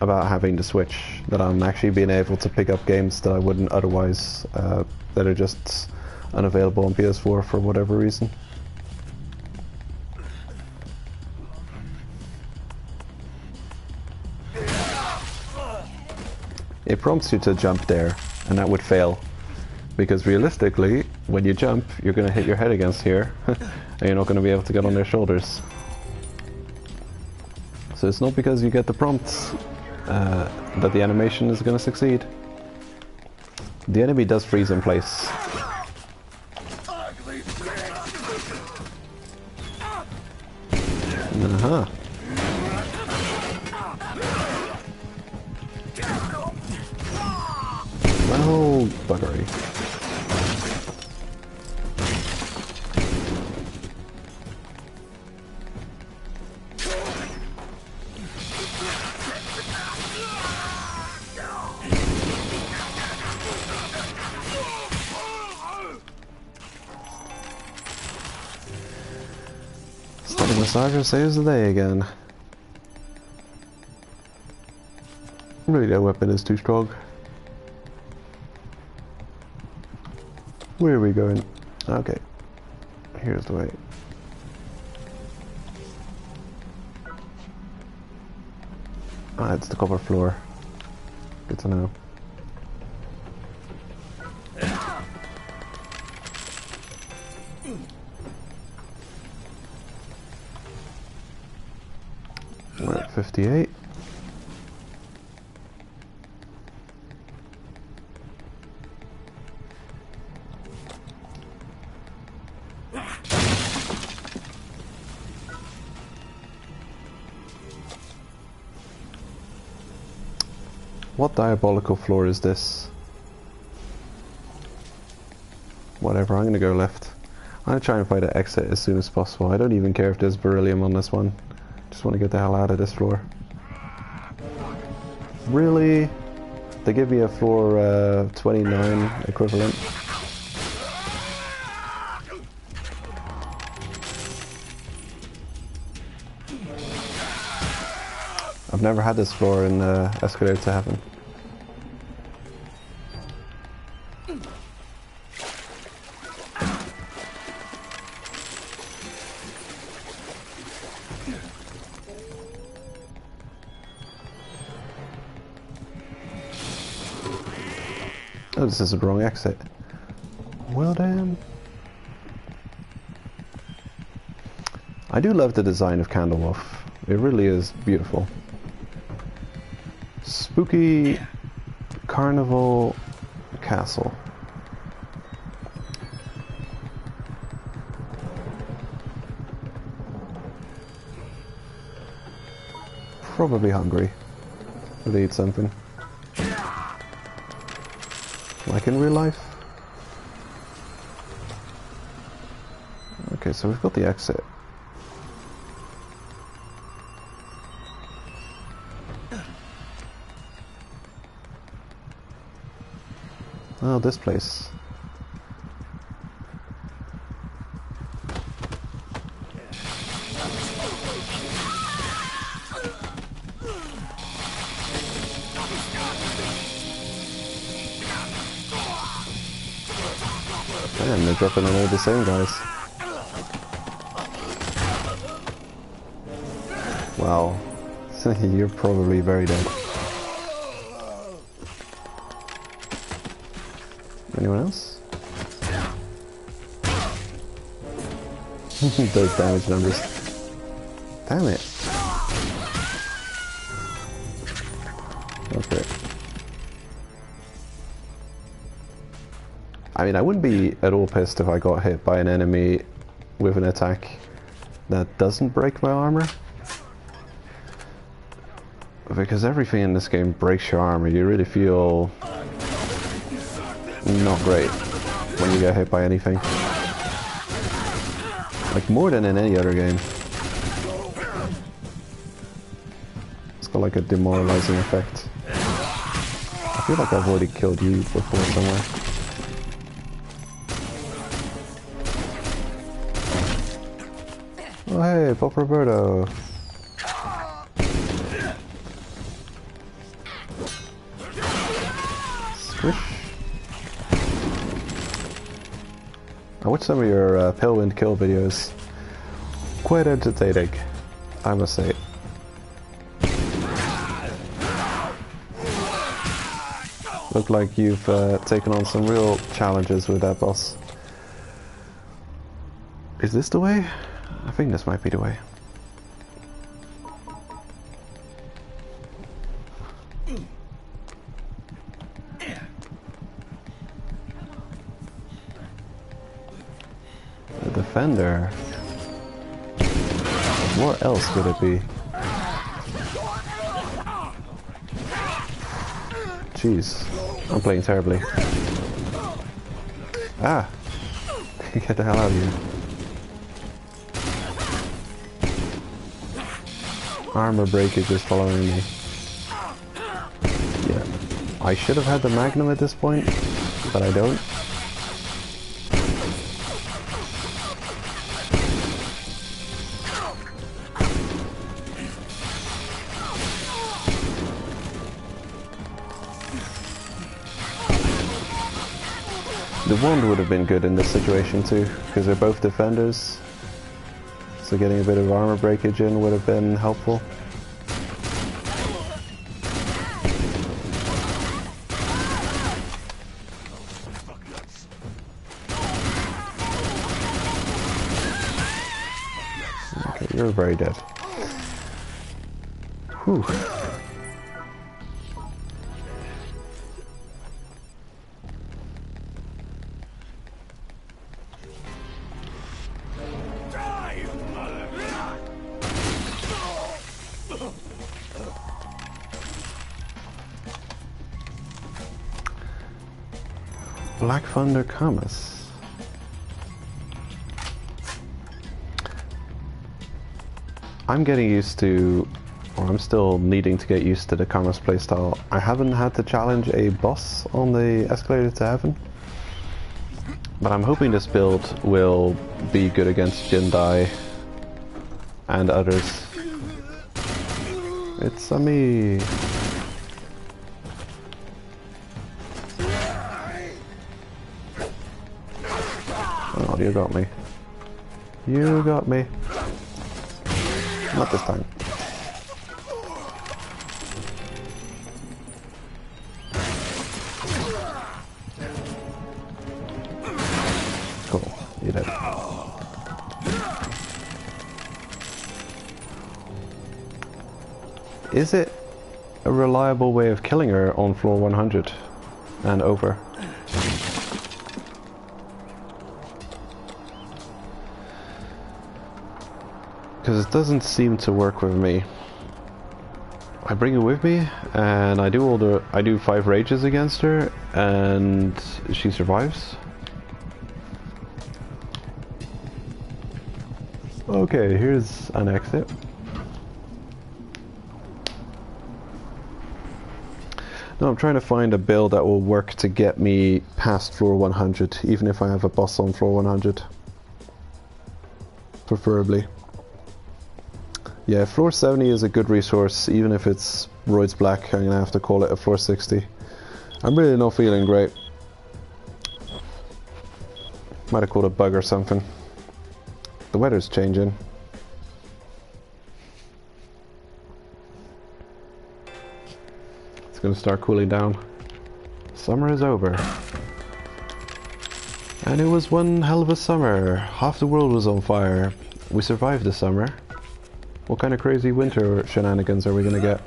about having the Switch, that I'm actually being able to pick up games that I wouldn't otherwise, that are just unavailable on PS4 for whatever reason. It prompts you to jump there, and that would fail. Because realistically, when you jump, you're going to hit your head against here, and you're not going to be able to get on their shoulders. So it's not because you get the prompts that the animation is going to succeed. The enemy does freeze in place. Uh-huh. Well, buggery. Stunning Massager saves the day again. Really, that weapon is too strong. Where are we going? Okay. Here's the way. Ah, it's the copper floor. Good to know. We're at 58. What diabolical floor is this? Whatever, I'm gonna go left. I'm gonna try and find an exit as soon as possible. I don't even care if there's beryllium on this one. Just want to get the hell out of this floor. Really? They give me a floor 29 equivalent. I've never had this floor in Escalator to Heaven. Oh, this is the wrong exit. Well, damn. I do love the design of Candlewolf. It really is beautiful. Spooky Carnival Castle. Probably hungry. Could eat something. Like in real life. Okay, so we've got the exit. Oh, this place. Damn, they're dropping on all the same guys. Wow. You're probably very dead. Anyone else? Those damage numbers. Damn it. Okay. I mean, I wouldn't be at all pissed if I got hit by an enemy with an attack that doesn't break my armor. Because everything in this game breaks your armor. You really feel not great when you get hit by anything. Like, more than in any other game. It's got like a demoralizing effect. I feel like I've already killed you before somewhere. Oh hey, Pop Roberto. Squish. I watched some of your Pillwind kill videos. Quite entertaining, I must say. Look like you've taken on some real challenges with that boss. Is this the way? I think this might be the way. The defender. What else could it be? Jeez, I'm playing terribly. Ah! Get the hell out of here. Armor breakage is following me. Yeah. I should have had the Magnum at this point, but I don't. The wand would have been good in this situation too, because they're both defenders. So getting a bit of armor breakage in would have been helpful. Okay, you're very dead. Whew. Black Thunder Camas. I'm getting used to, or I'm still needing to get used to the Camas playstyle. I haven't had to challenge a boss on the escalator to heaven, but I'm hoping this build will be good against Jindai and others. It's a me. Oh, you got me. You got me. Not this time. Cool. You did. Is it a reliable way of killing her on floor 100 and over? Because it doesn't seem to work with me. I bring her with me, and I do 5 rages against her, and she survives. Okay, here's an exit. No, I'm trying to find a build that will work to get me past floor 100, even if I have a boss on floor 100. Preferably. Yeah, floor 70 is a good resource, even if it's Royd's Black. I'm gonna have to call it a floor 60. I'm really not feeling great. Might have caught a bug or something. The weather's changing. It's gonna start cooling down. Summer is over. And it was one hell of a summer. Half the world was on fire. We survived the summer. What kind of crazy winter shenanigans are we gonna get?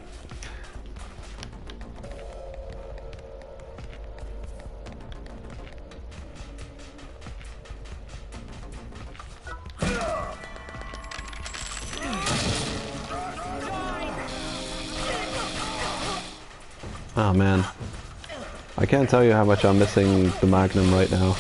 Oh man. I can't tell you how much I'm missing the Magnum right now.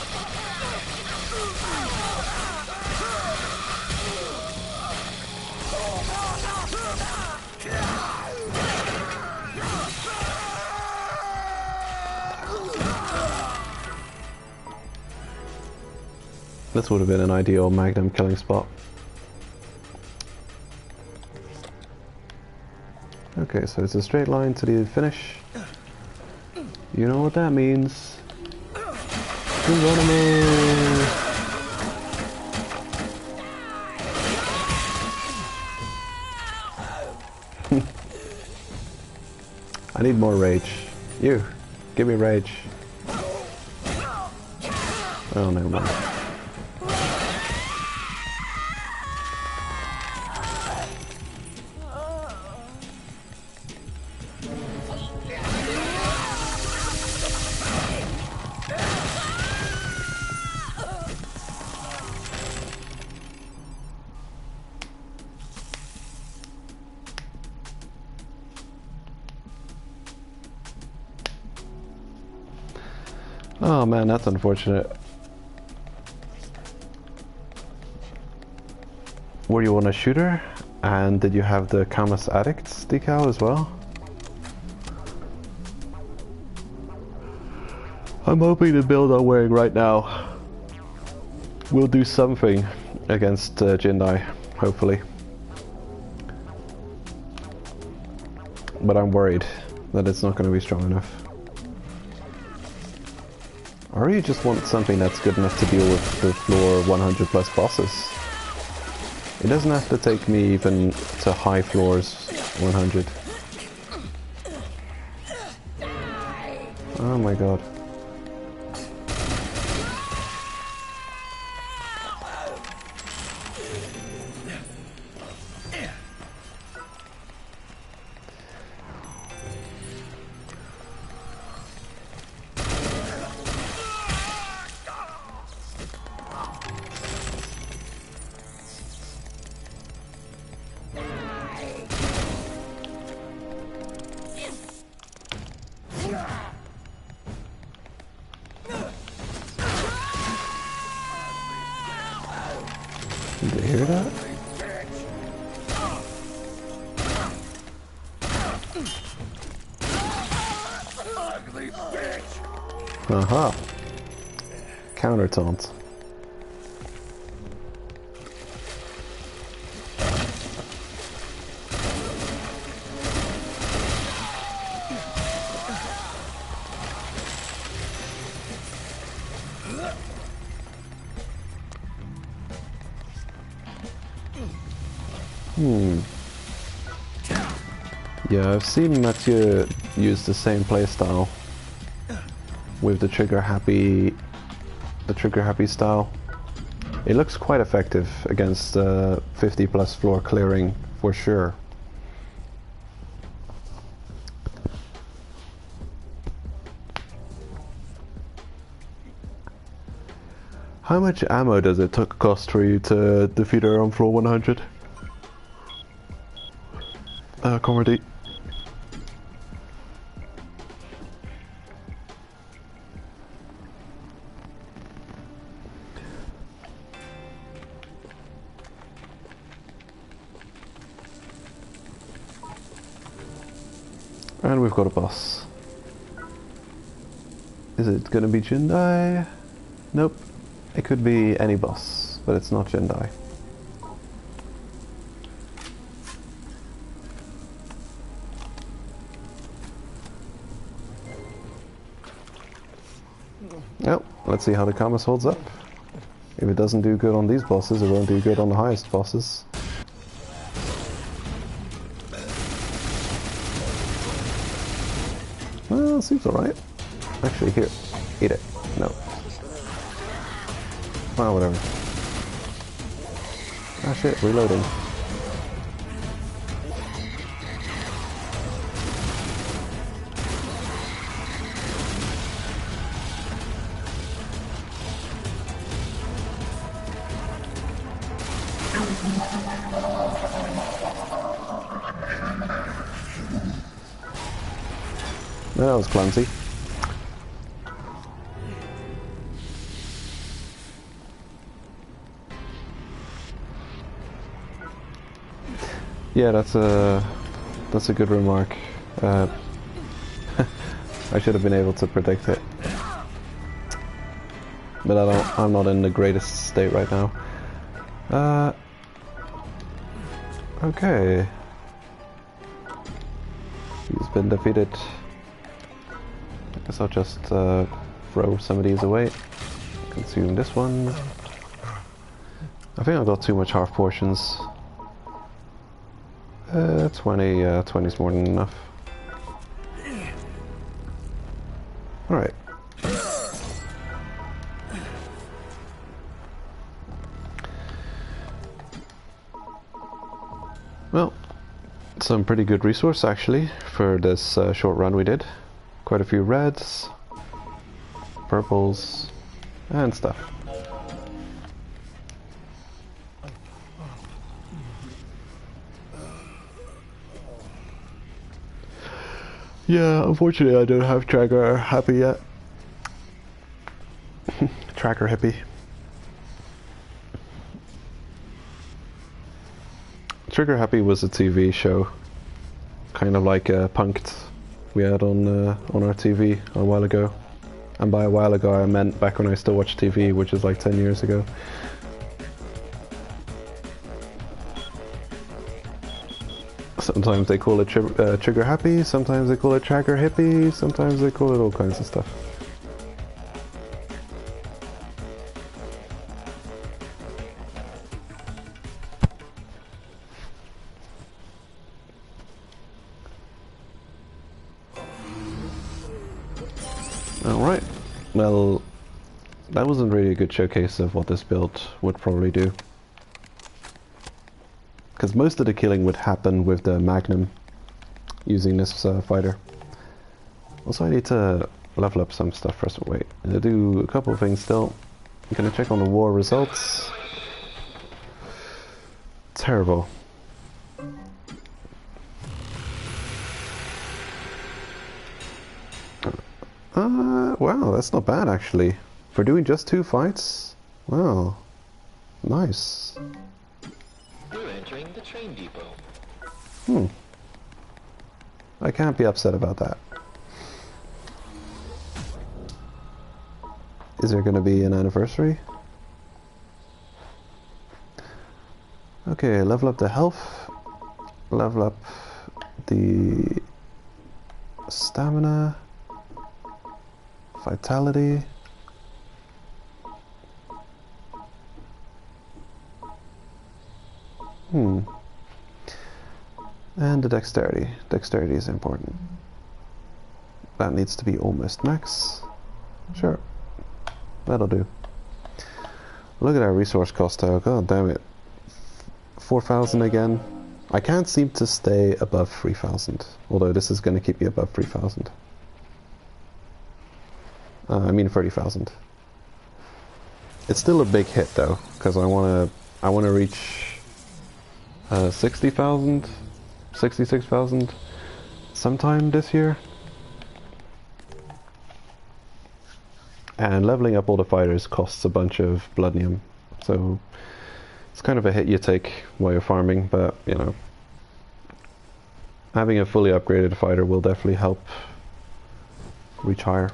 This would have been an ideal Magnum killing spot. Okay, so it's a straight line to the finish. You know what that means. Geronimo! I need more rage. You, give me rage. Oh, never mind. Oh man, that's unfortunate. Were you on a shooter? And did you have the Camus Addicts decal as well? I'm hoping the build I'm wearing right now will do something against Jindai, hopefully. But I'm worried that it's not going to be strong enough. Or you just want something that's good enough to deal with the floor 100 plus bosses. It doesn't have to take me even to high floors 100. Oh my god. Did you hear that? Ugly bitch! Aha. Counter taunt. Yeah, I've seen Mathieu use the same playstyle with the trigger happy style. It looks quite effective against 50 plus floor clearing for sure. How much ammo does it cost for you to defeat her on floor 100? Comedy. And we've got a boss. Is it gonna be Jindai? Nope. It could be any boss, but it's not Jindai. Well, let's see how the Kamas holds up. If it doesn't do good on these bosses, it won't do good on the highest bosses. Well, it seems alright. Actually, here. Eat it. No. Well, whatever. Ah shit, reloading. That was clumsy. Yeah, that's a good remark. I should have been able to predict it, but I'm not in the greatest state right now. Okay. He's been defeated. I guess I'll just throw some of these away. Consume this one. I think I got too much half portions. 20 is more than enough. Alright. Well, some pretty good resource actually for this short run we did. Quite a few reds, purples, and stuff. Yeah, unfortunately I don't have Tracker Happy yet. Tracker Hippie. Trigger Happy was a TV show, kind of like Punk'd we had on our TV a while ago. And by a while ago I meant back when I still watched TV, which is like 10 years ago. Sometimes they call it Trigger Happy, sometimes they call it Tracker Hippie, sometimes they call it all kinds of stuff. Alright, well, that wasn't really a good showcase of what this build would probably do. Because most of the killing would happen with the Magnum using this fighter. Also, I need to level up some stuff first. Wait, I do a couple of things still. I'm gonna check on the war results. Terrible. Wow, that's not bad actually. For doing just 2 fights? Wow. Nice. You're entering the train depot. I can't be upset about that. Is there gonna be an anniversary? Okay, level up the health. Level up the stamina. Vitality. And the dexterity. Dexterity is important. That needs to be almost max. Sure. That'll do. Look at our resource cost though. God damn it. 4,000 again. I can't seem to stay above 3,000. Although this is going to keep me above 3,000. I mean 30,000. It's still a big hit though, because I wanna reach 60,000, 66,000 sometime this year. And leveling up all the fighters costs a bunch of bloodnium, so it's kind of a hit you take while you're farming, but you know, having a fully upgraded fighter will definitely help reach higher.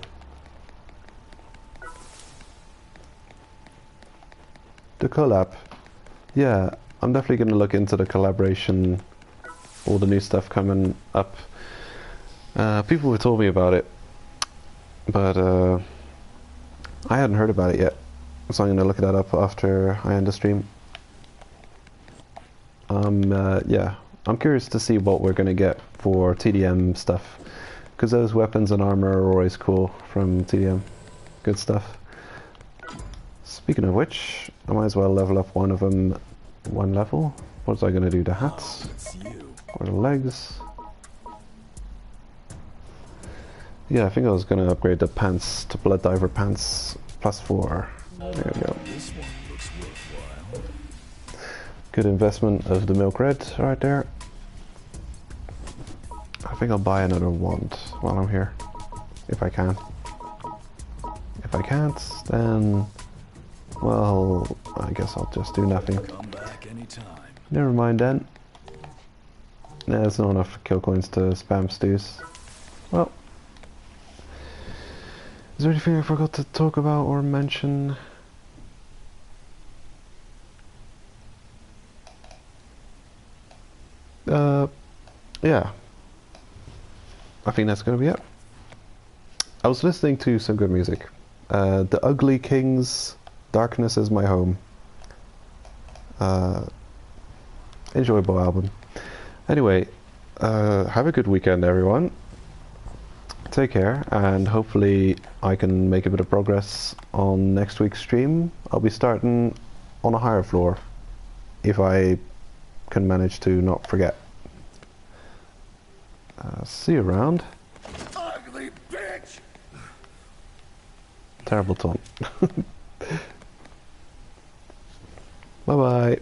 The collab. Yeah, I'm definitely going to look into the collaboration, all the new stuff coming up. People have told me about it, but I hadn't heard about it yet, so I'm going to look that up after I end the stream. Yeah, I'm curious to see what we're going to get for TDM stuff, because those weapons and armor are always cool from TDM. Good stuff. Speaking of which, I might as well level up one of them one level. What was I going to do? The hats? Or the legs? Yeah, I think I was going to upgrade the pants to Blood Diver pants +4. There we go. Good investment of the milk red right there. I think I'll buy another wand while I'm here, if I can. If I can't, then, well, I guess I'll just do nothing. Never mind then. Yeah, there's not enough kill coins to spam stews. Well, is there anything I forgot to talk about or mention? Yeah. I think that's gonna be it. I was listening to some good music. The Ugly Kings, Darkness is My Home. Enjoyable album. Anyway, have a good weekend, everyone. Take care, and hopefully I can make a bit of progress on next week's stream. I'll be starting on a higher floor, if I can manage to not forget. See you around. Ugly bitch! Terrible taunt. Bye bye.